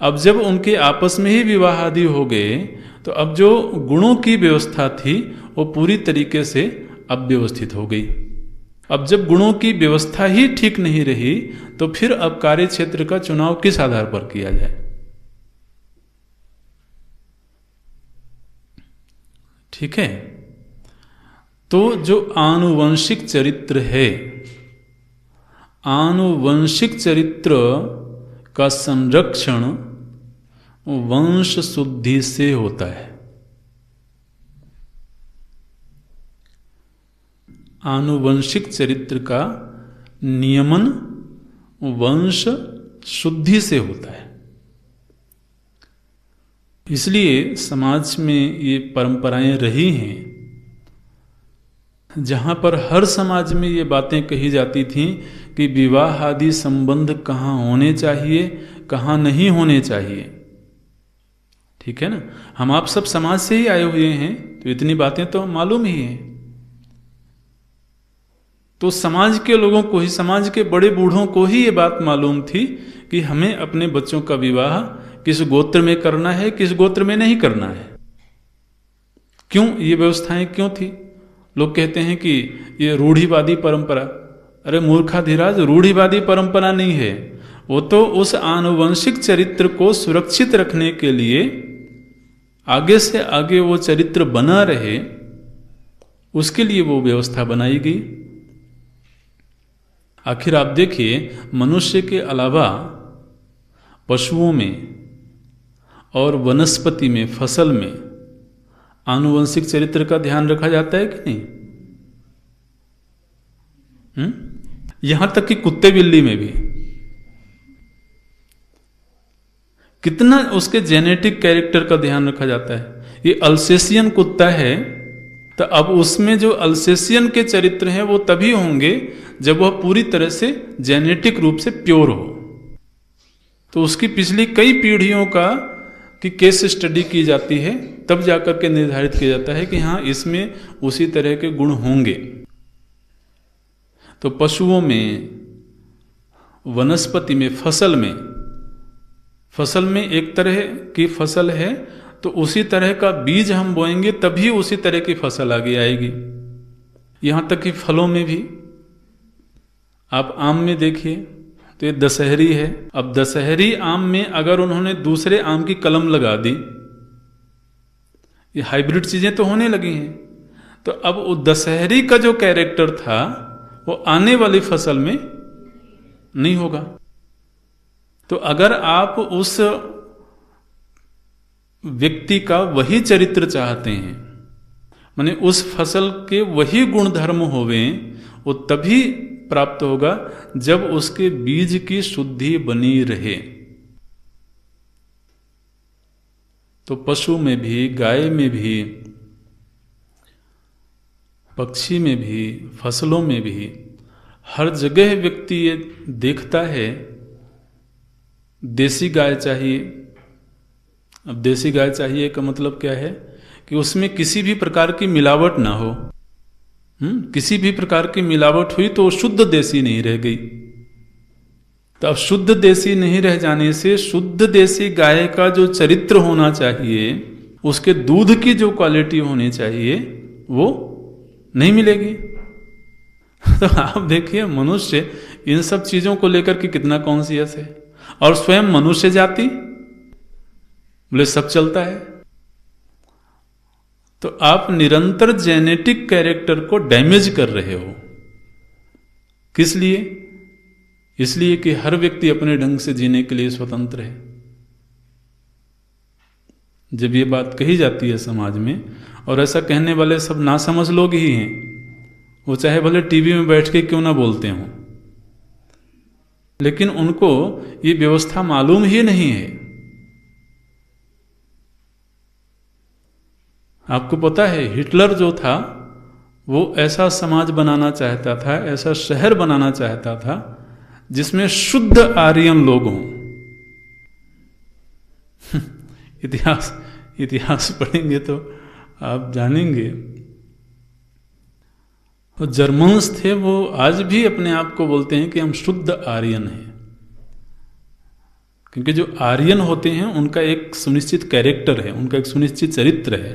Speaker 1: अब जब उनके आपस में ही विवाह आदि हो गए तो अब जो गुणों की व्यवस्था थी वो पूरी तरीके से अव्यवस्थित हो गई। अब जब गुणों की व्यवस्था ही ठीक नहीं रही तो फिर अब कार्य क्षेत्र का चुनाव किस आधार पर किया जाए? ठीक है। तो जो आनुवंशिक चरित्र है, आनुवंशिक चरित्र का संरक्षण वंश शुद्धि से होता है। आनुवंशिक चरित्र का नियमन वंश शुद्धि से होता है। इसलिए समाज में ये परंपराएं रही हैं, जहाँ पर हर समाज में ये बातें कही जाती थीं कि विवाह आदि संबंध कहाँ होने चाहिए, कहाँ नहीं होने चाहिए। ठीक है ना, हम आप सब समाज से ही आए हुए हैं, तो इतनी बातें तो मालूम ही हैं। तो समाज के लोगों को ही, समाज के बड़े बूढ़ों को ही ये बात मालूम थी कि हमें अपने बच्चों का विवाह किस गोत्र में करना है, किस गोत्र में नहीं करना है। क्यों ये व्यवस्थाएं क्यों थी? लोग कहते हैं कि ये रूढ़िवादी परंपरा। अरे मूर्खाधिराज, रूढ़िवादी परंपरा नहीं है, वो तो उस आनुवंशिक चरित्र को सुरक्षित रखने के लिए आगे से आगे वो चरित्र बना रहे, उसके लिए वो व्यवस्था बनाई गई। आखिर आप देखिए, मनुष्य के अलावा पशुओं में और वनस्पति में, फसल में आनुवंशिक चरित्र का ध्यान रखा जाता है कि नहीं? यहां तक कि कुत्ते बिल्ली में भी कितना उसके जेनेटिक कैरेक्टर का ध्यान रखा जाता है। ये अल्सेशियन कुत्ता है, तो अब उसमें जो अल्सेशियन के चरित्र हैं वो तभी होंगे जब वह पूरी तरह से जेनेटिक रूप से प्योर हो। तो उसकी पिछली कई पीढ़ियों का की केस स्टडी की जाती है, तब जाकर के निर्धारित किया जाता है कि हाँ, इसमें उसी तरह के गुण होंगे। तो पशुओं में, वनस्पति में, फसल में एक तरह की फसल है, तो उसी तरह का बीज हम बोएंगे तभी उसी तरह की फसल आगे आएगी। यहां तक कि फलों में भी आप आम में देखिए, तो ये दशहरी है। अब दशहरी आम में अगर उन्होंने दूसरे आम की कलम लगा दी, ये हाइब्रिड चीजें तो होने लगी हैं, तो अब वो दशहरी का जो कैरेक्टर था वो आने वाली फसल में नहीं होगा। तो अगर आप उस व्यक्ति का वही चरित्र चाहते हैं, माने उस फसल के वही गुणधर्म होवे, वो तभी प्राप्त होगा जब उसके बीज की शुद्धि बनी रहे। तो पशु में भी, गाय में भी, पक्षी में भी, फसलों में भी, हर जगह व्यक्ति ये देखता है देसी गाय चाहिए। अब देसी गाय चाहिए का मतलब क्या है कि उसमें किसी भी प्रकार की मिलावट ना हो। किसी भी प्रकार की मिलावट हुई तो शुद्ध देसी नहीं रह गई। तो अब शुद्ध देसी नहीं रह जाने से शुद्ध देसी गाय का जो चरित्र होना चाहिए, उसके दूध की जो क्वालिटी होनी चाहिए, वो नहीं मिलेगी। तो आप देखिए, मनुष्य इन सब चीजों को लेकर के कितना कॉन्शियस है, और स्वयं मनुष्य जाति बोले सब चलता है। तो आप निरंतर जेनेटिक कैरेक्टर को डैमेज कर रहे हो। किस लिए? इसलिए कि हर व्यक्ति अपने ढंग से जीने के लिए स्वतंत्र है। जब ये बात कही जाती है समाज में, और ऐसा कहने वाले सब नासमझ लोग ही हैं, वो चाहे भले टीवी में बैठ के क्यों ना बोलते हों, लेकिन उनको ये व्यवस्था मालूम ही नहीं है। आपको पता है, हिटलर जो था वो ऐसा समाज बनाना चाहता था, ऐसा शहर बनाना चाहता था जिसमें शुद्ध आर्यन लोग हों। इतिहास पढ़ेंगे तो आप जानेंगे। वो जर्मन्स थे, वो आज भी अपने आप को बोलते हैं कि हम शुद्ध आर्यन हैं, क्योंकि जो आर्यन होते हैं उनका एक सुनिश्चित कैरेक्टर है, उनका एक सुनिश्चित चरित्र है।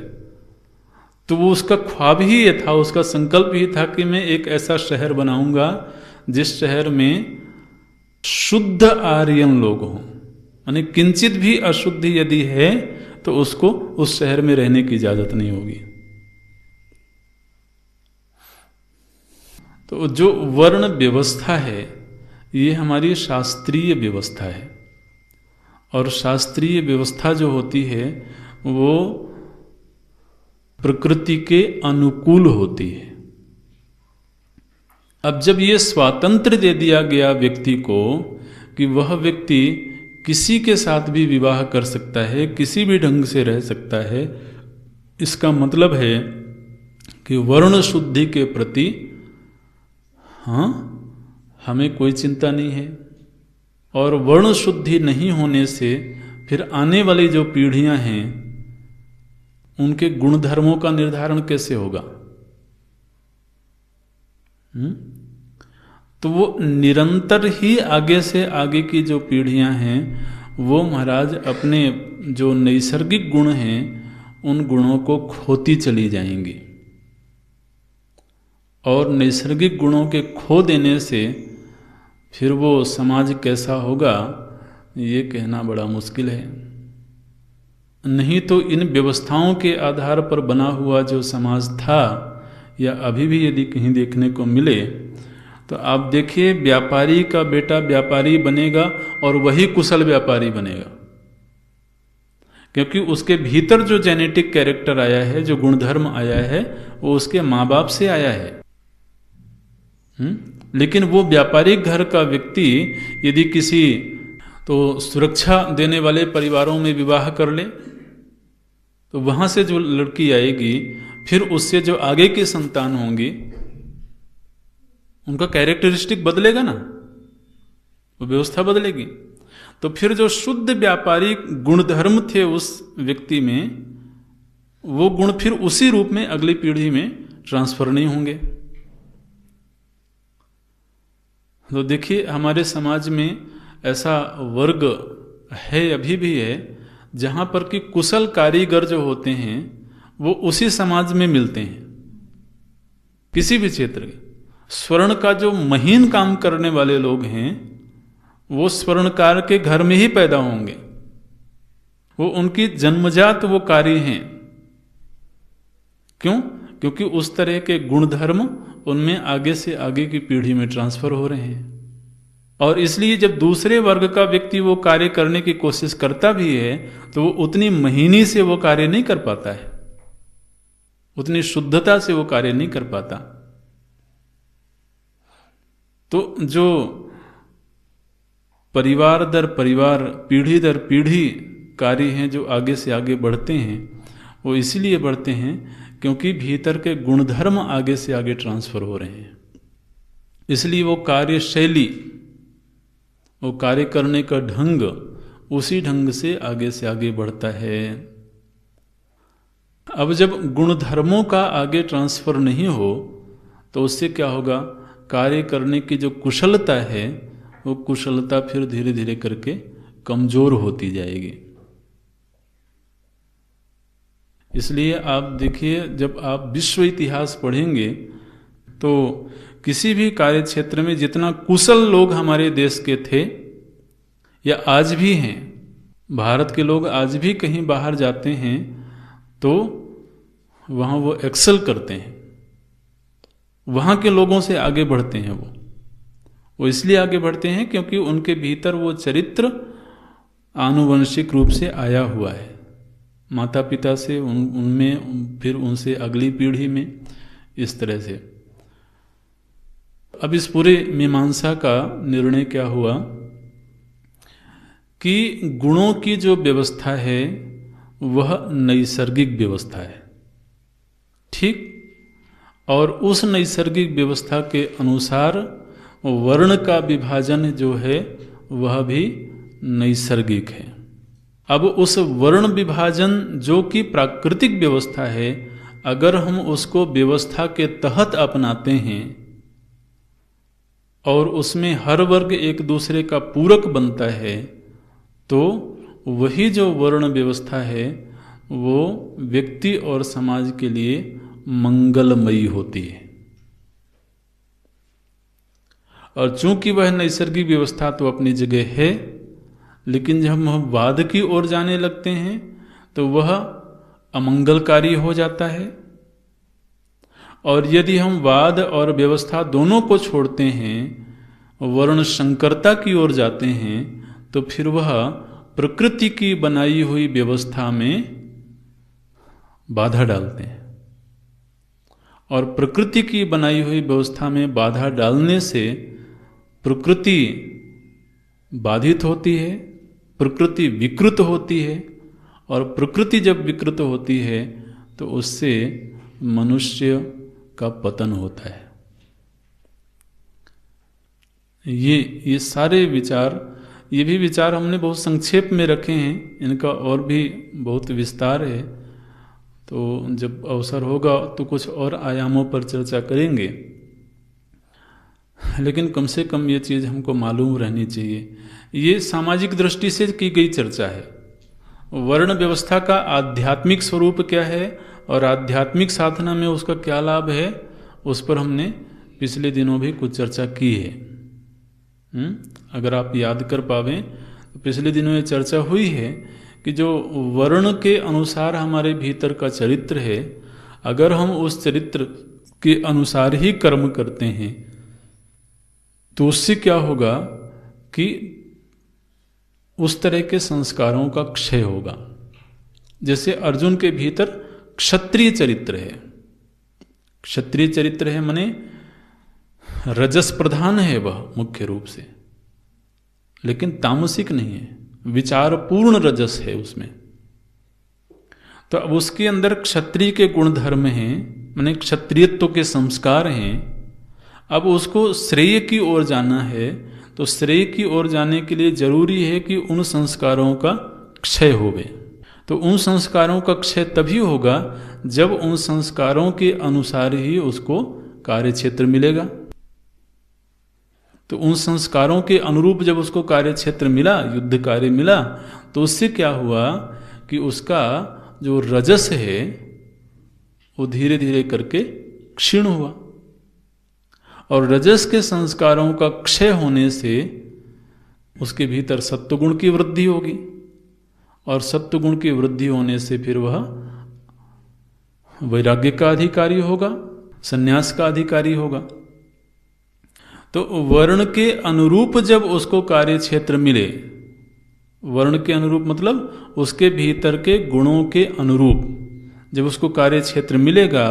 Speaker 1: तो वो उसका ख्वाब ही ये था, उसका संकल्प ही था कि मैं एक ऐसा शहर बनाऊंगा जिस शहर में शुद्ध आर्यन लोग हों, यानी किंचित भी अशुद्धि यदि है तो उसको उस शहर में रहने की इजाजत नहीं होगी। तो जो वर्ण व्यवस्था है, ये हमारी शास्त्रीय व्यवस्था है, और शास्त्रीय व्यवस्था जो होती है वो प्रकृति के अनुकूल होती है। अब जब ये स्वातंत्र्य दे दिया गया व्यक्ति को कि वह व्यक्ति किसी के साथ भी विवाह कर सकता है, किसी भी ढंग से रह सकता है, इसका मतलब है कि वर्ण शुद्धि के प्रति हाँ हमें कोई चिंता नहीं है। और वर्ण शुद्धि नहीं होने से फिर आने वाली जो पीढ़ियां हैं उनके गुणधर्मों का निर्धारण कैसे होगा? तो वो निरंतर ही आगे से आगे की जो पीढ़ियां हैं वो महाराज अपने जो नैसर्गिक गुण हैं उन गुणों को खोती चली जाएंगी। और नैसर्गिक गुणों के खो देने से फिर वो समाज कैसा होगा ये कहना बड़ा मुश्किल है। नहीं तो इन व्यवस्थाओं के आधार पर बना हुआ जो समाज था या अभी भी यदि कहीं देखने को मिले तो आप देखिए व्यापारी का बेटा व्यापारी बनेगा और वही कुशल व्यापारी बनेगा, क्योंकि उसके भीतर जो जेनेटिक कैरेक्टर आया है, जो गुणधर्म आया है, वो उसके माँ बाप से आया है। लेकिन वो व्यापारिक घर का व्यक्ति यदि किसी तो सुरक्षा देने वाले परिवारों में विवाह कर ले तो वहां से जो लड़की आएगी फिर उससे जो आगे की संतान होंगी उनका कैरेक्टरिस्टिक बदलेगा ना, वो व्यवस्था बदलेगी। तो फिर जो शुद्ध व्यापारिक गुणधर्म थे उस व्यक्ति में वो गुण फिर उसी रूप में अगली पीढ़ी में ट्रांसफर नहीं होंगे। तो देखिए हमारे समाज में ऐसा वर्ग है, अभी भी है, जहां पर कि कुशल कारीगर जो होते हैं वो उसी समाज में मिलते हैं। किसी भी क्षेत्र के स्वर्ण का जो महीन काम करने वाले लोग हैं वो स्वर्णकार के घर में ही पैदा होंगे, वो उनकी जन्मजात वो कार्य हैं। क्यों? क्योंकि उस तरह के गुणधर्म उनमें आगे से आगे की पीढ़ी में ट्रांसफर हो रहे हैं। और इसलिए जब दूसरे वर्ग का व्यक्ति वो कार्य करने की कोशिश करता भी है तो वो उतनी महीनी से वो कार्य नहीं कर पाता है, उतनी शुद्धता से वो कार्य नहीं कर पाता। तो जो परिवार दर परिवार, पीढ़ी दर पीढ़ी कार्य हैं जो आगे से आगे बढ़ते हैं वो इसलिए बढ़ते हैं क्योंकि भीतर के गुणधर्म आगे से आगे ट्रांसफर हो रहे हैं। इसलिए वो कार्यशैली, वो कार्य करने का ढंग उसी ढंग से आगे बढ़ता है। अब जब गुणधर्मों का आगे ट्रांसफर नहीं हो तो उससे क्या होगा? कार्य करने की जो कुशलता है वो कुशलता फिर धीरे धीरे करके कमजोर होती जाएगी। इसलिए आप देखिए जब आप विश्व इतिहास पढ़ेंगे तो किसी भी कार्य क्षेत्र में जितना कुशल लोग हमारे देश के थे या आज भी हैं, भारत के लोग आज भी कहीं बाहर जाते हैं तो वहाँ वो एक्सेल करते हैं, वहाँ के लोगों से आगे बढ़ते हैं। वो इसलिए आगे बढ़ते हैं क्योंकि उनके भीतर वो चरित्र आनुवंशिक रूप से आया हुआ है, माता पिता से, उनमें, फिर उनसे अगली पीढ़ी में, इस तरह से। अब इस पूरे मीमांसा का निर्णय क्या हुआ कि गुणों की जो व्यवस्था है वह नैसर्गिक व्यवस्था है, ठीक? और उस नैसर्गिक व्यवस्था के अनुसार वर्ण का विभाजन जो है वह भी नैसर्गिक है। अब उस वर्ण विभाजन जो कि प्राकृतिक व्यवस्था है, अगर हम उसको व्यवस्था के तहत अपनाते हैं और उसमें हर वर्ग एक दूसरे का पूरक बनता है तो वही जो वर्ण व्यवस्था है वो व्यक्ति और समाज के लिए मंगलमयी होती है। और चूंकि वह नैसर्गिक व्यवस्था तो अपनी जगह है, लेकिन जब हम वाद की ओर जाने लगते हैं तो वह अमंगलकारी हो जाता है। और यदि हम वाद और व्यवस्था दोनों को छोड़ते हैं, वर्ण संकरता की ओर जाते हैं, तो फिर वह प्रकृति की बनाई हुई व्यवस्था में बाधा डालते हैं। और प्रकृति की बनाई हुई व्यवस्था में बाधा डालने से प्रकृति बाधित होती है, प्रकृति विकृत होती है, और प्रकृति जब विकृत होती है तो उससे मनुष्य का पतन होता है। ये सारे विचार, ये भी विचार हमने बहुत संक्षेप में रखे हैं, इनका और भी बहुत विस्तार है, तो जब अवसर होगा तो कुछ और आयामों पर चर्चा करेंगे, लेकिन कम से कम ये चीज़ हमको मालूम रहनी चाहिए। ये सामाजिक दृष्टि से की गई चर्चा है। वर्ण व्यवस्था का आध्यात्मिक स्वरूप क्या है और आध्यात्मिक साधना में उसका क्या लाभ है, उस पर हमने पिछले दिनों भी कुछ चर्चा की है। अगर आप याद कर पावें तो पिछले दिनों ये चर्चा हुई है कि जो वर्ण के अनुसार हमारे भीतर का चरित्र है, अगर हम उस चरित्र के अनुसार ही कर्म करते हैं तो उससे क्या होगा कि उस तरह के संस्कारों का क्षय होगा। जैसे अर्जुन के भीतर क्षत्रिय चरित्र है, क्षत्रिय चरित्र है माने रजस प्रधान है वह मुख्य रूप से, लेकिन तामसिक नहीं है, विचारपूर्ण रजस है उसमें। तो अब उसके अंदर क्षत्रिय के गुण धर्म हैं, माने क्षत्रियत्व के संस्कार हैं। अब उसको श्रेय की ओर जाना है, तो श्रेय की ओर जाने के लिए जरूरी है कि उन संस्कारों का क्षय होवे। तो उन संस्कारों का क्षय तभी होगा जब उन संस्कारों के अनुसार ही उसको कार्य क्षेत्र मिलेगा। तो उन संस्कारों के अनुरूप जब उसको कार्य क्षेत्र मिला, युद्ध कार्य मिला, तो उससे क्या हुआ कि उसका जो रजस है वो धीरे धीरे करके क्षीण हुआ, और रजस के संस्कारों का क्षय होने से उसके भीतर सत्वगुण की वृद्धि होगी, और सत्वगुण की वृद्धि होने से फिर वह वैराग्य का अधिकारी होगा, संन्यास का अधिकारी होगा। तो वर्ण के अनुरूप जब उसको कार्य क्षेत्र मिले, वर्ण के अनुरूप मतलब उसके भीतर के गुणों के अनुरूप जब उसको कार्य क्षेत्र मिलेगा,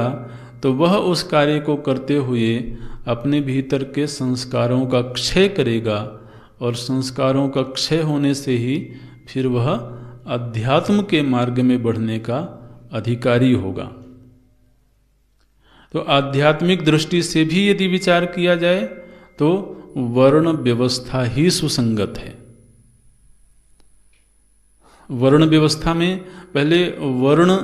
Speaker 1: तो वह उस कार्य को करते हुए अपने भीतर के संस्कारों का क्षय करेगा, और संस्कारों का क्षय होने से ही फिर वह अध्यात्म के मार्ग में बढ़ने का अधिकारी होगा। तो आध्यात्मिक दृष्टि से भी यदि विचार किया जाए तो वर्ण व्यवस्था ही सुसंगत है। वर्ण व्यवस्था में पहले वर्ण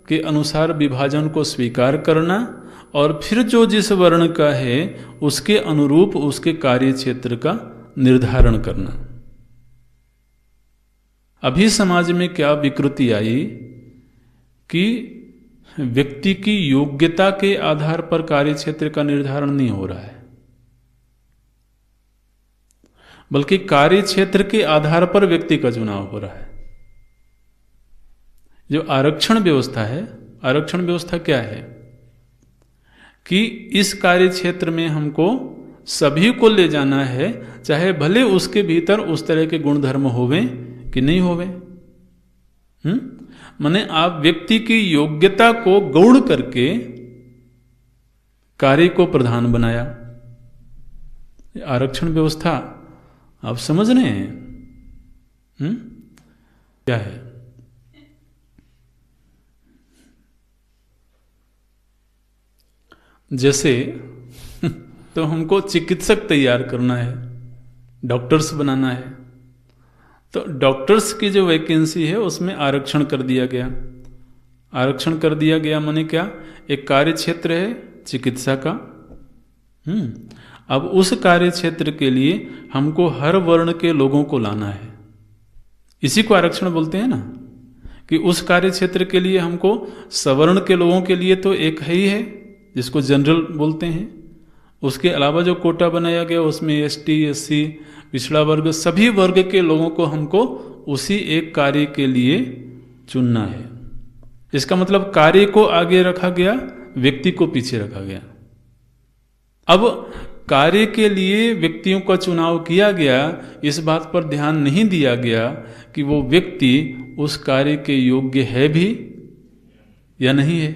Speaker 1: के अनुसार विभाजन को स्वीकार करना, और फिर जो जिस वर्ण का है उसके अनुरूप उसके कार्य क्षेत्र का निर्धारण करना। अभी समाज में क्या विकृति आई कि व्यक्ति की योग्यता के आधार पर कार्य क्षेत्र का निर्धारण नहीं हो रहा है, बल्कि कार्य क्षेत्र के आधार पर व्यक्ति का चुनाव हो रहा है। जो आरक्षण व्यवस्था है, आरक्षण व्यवस्था क्या है कि इस कार्य क्षेत्र में हमको सभी को ले जाना है, चाहे भले उसके भीतर उस तरह के गुण धर्म होवे कि नहीं होवे। माने आप व्यक्ति की योग्यता को गौण करके कार्य को प्रधान बनाया। आरक्षण व्यवस्था आप समझ रहे हैं क्या है? जैसे तो हमको चिकित्सक तैयार करना है, डॉक्टर्स बनाना है, तो डॉक्टर्स की जो वैकेंसी है उसमें आरक्षण कर दिया गया। आरक्षण कर दिया गया माने क्या, एक कार्य क्षेत्र है चिकित्सा का। अब उस कार्य क्षेत्र के लिए हमको हर वर्ण के लोगों को लाना है, इसी को आरक्षण बोलते हैं ना, कि उस कार्य क्षेत्र के लिए हमको सवर्ण के लोगों के लिए तो एक है ही है जिसको जनरल बोलते हैं, उसके अलावा जो कोटा बनाया गया उसमें एसटी, एससी, पिछड़ा वर्ग, सभी वर्ग के लोगों को हमको उसी एक कार्य के लिए चुनना है। इसका मतलब कार्य को आगे रखा गया, व्यक्ति को पीछे रखा गया। अब कार्य के लिए व्यक्तियों का चुनाव किया गया, इस बात पर ध्यान नहीं दिया गया कि वो व्यक्ति उस कार्य के योग्य है भी या नहीं है।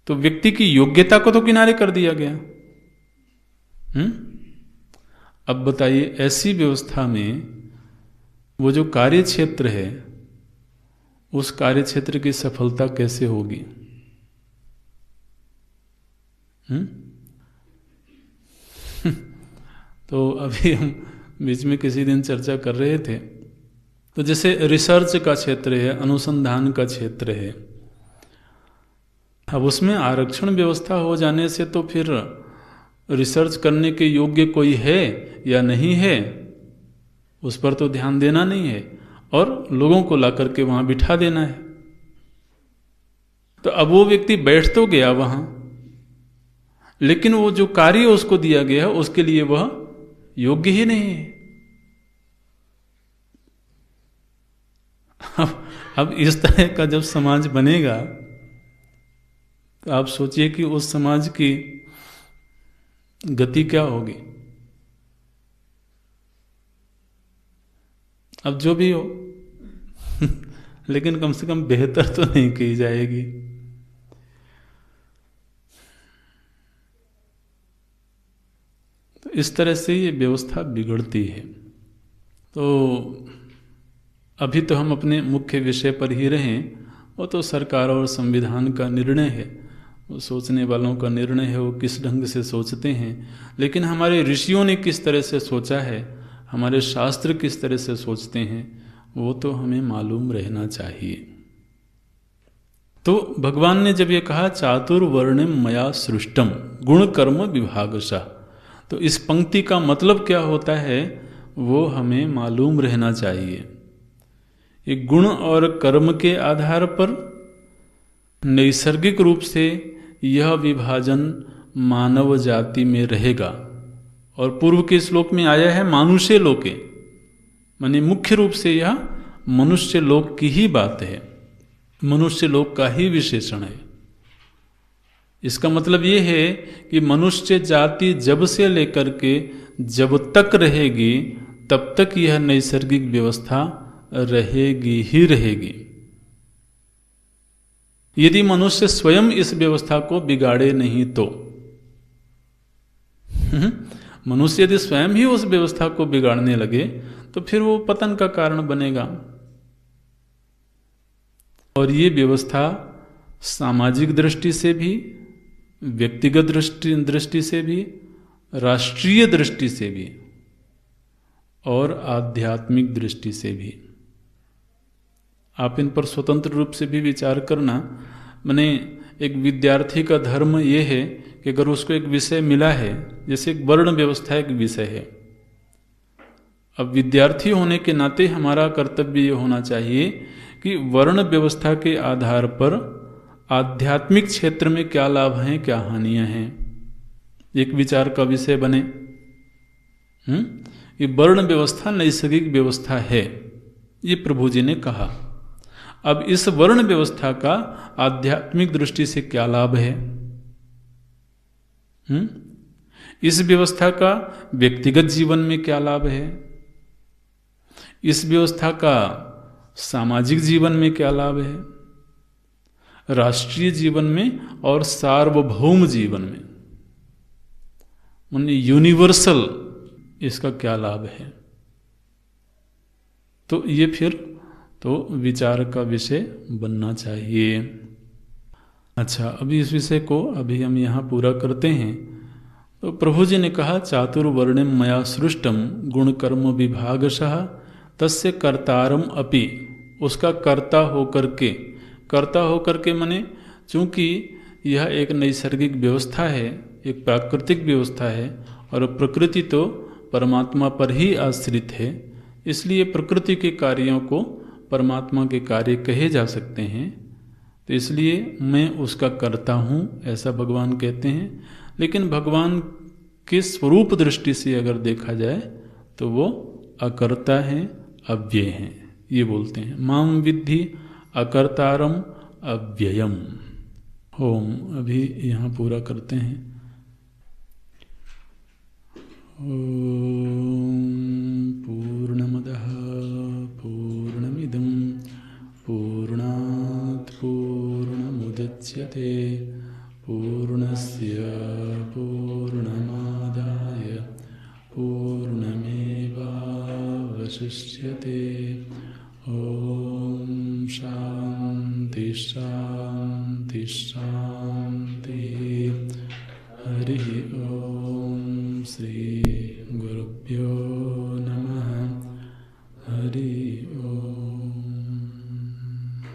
Speaker 1: तो व्यक्ति की योग्यता को तो किनारे कर दिया गया। अब बताइए, ऐसी व्यवस्था में वो जो कार्य क्षेत्र है, उस कार्य क्षेत्र की सफलता कैसे होगी? तो अभी हम बीच में किसी दिन चर्चा कर रहे थे, तो जैसे रिसर्च का क्षेत्र है, अनुसंधान का क्षेत्र है, अब उसमें आरक्षण व्यवस्था हो जाने से तो फिर रिसर्च करने के योग्य कोई है या नहीं है, उस पर तो ध्यान देना नहीं है, और लोगों को ला करके वहां बिठा देना है। तो अब वो व्यक्ति बैठ तो गया वहां, लेकिन वो जो कार्य उसको दिया गया है उसके लिए वह योग्य ही नहीं है। अब इस तरह का जब समाज बनेगा तो आप सोचिए कि उस समाज की गति क्या होगी। अब जो भी हो लेकिन कम से कम बेहतर तो नहीं की जाएगी। तो इस तरह से ये व्यवस्था बिगड़ती है। तो अभी तो हम अपने मुख्य विषय पर ही रहें, वो तो सरकार और संविधान का निर्णय है, वो सोचने वालों का निर्णय है, वो किस ढंग से सोचते हैं। लेकिन हमारे ऋषियों ने किस तरह से सोचा है, हमारे शास्त्र किस तरह से सोचते हैं, वो तो हमें मालूम रहना चाहिए। तो भगवान ने जब ये कहा चातुर्वर्ण्यम मया सृष्टम गुण कर्म विभागशः, तो इस पंक्ति का मतलब क्या होता है वो हमें मालूम रहना चाहिए। ये गुण और कर्म के आधार पर नैसर्गिक रूप से यह विभाजन मानव जाति में रहेगा। और पूर्व के श्लोक में आया है मानुष्य लोके, माने मुख्य रूप से यह मनुष्य लोक की ही बात है, मनुष्य लोक का ही विशेषण है। इसका मतलब यह है कि मनुष्य जाति जब से लेकर के जब तक रहेगी तब तक यह नैसर्गिक व्यवस्था रहेगी ही रहेगी। यदि मनुष्य स्वयं इस व्यवस्था को बिगाड़े नहीं तो मनुष्य यदि स्वयं ही उस व्यवस्था को बिगाड़ने लगे तो फिर वो पतन का कारण बनेगा। और ये व्यवस्था सामाजिक दृष्टि से भी, व्यक्तिगत दृष्टि से भी, राष्ट्रीय दृष्टि से भी और आध्यात्मिक दृष्टि से भी, आप इन पर स्वतंत्र रूप से भी विचार करना। माने एक विद्यार्थी का धर्म ये है कि अगर उसको एक विषय मिला है, जैसे एक वर्ण व्यवस्था एक विषय है, अब विद्यार्थी होने के नाते हमारा कर्तव्य ये होना चाहिए कि वर्ण व्यवस्था के आधार पर आध्यात्मिक क्षेत्र में क्या लाभ हैं, क्या हानियां हैं, एक विचार का विषय बने। ये वर्ण व्यवस्था नैसर्गिक व्यवस्था है, ये प्रभु जी ने कहा। अब इस वर्ण व्यवस्था का आध्यात्मिक दृष्टि से क्या लाभ है, इस व्यवस्था का व्यक्तिगत जीवन में क्या लाभ है, इस व्यवस्था का सामाजिक जीवन में क्या लाभ है, राष्ट्रीय जीवन में और सार्वभौम जीवन में, माने यूनिवर्सल इसका क्या लाभ है। तो ये फिर तो विचार का विषय बनना चाहिए। अच्छा, अभी इस विषय को अभी हम यहाँ पूरा करते हैं। तो प्रभु जी ने कहा चातुर्वर्ण्यम मया सृष्टम गुण कर्म विभागशः तस्य कर्तारम अपि, उसका कर्ता होकर के माने चूंकि यह एक नैसर्गिक व्यवस्था है, एक प्राकृतिक व्यवस्था है और प्रकृति तो परमात्मा पर ही आश्रित है, इसलिए प्रकृति के कार्यों को परमात्मा के कार्य कहे जा सकते हैं। तो इसलिए मैं उसका कर्ता हूँ, ऐसा भगवान कहते हैं। लेकिन भगवान के स्वरूप दृष्टि से अगर देखा जाए तो वो अकर्ता हैं, अव्यय हैं, ये बोलते हैं। माम विद्धि अकर्तारम अव्ययम। ओम, अभी यहाँ पूरा करते हैं। पूर्णमदः पूर्णमिदं पूर्णात् पूर्णमुदच्यते पूर्णस्य पूर्णमादाय पूर्णमेवावशिष्यते। ॐ शान्ति शान्ति शान्ति। हरि ओम। श्री गुरु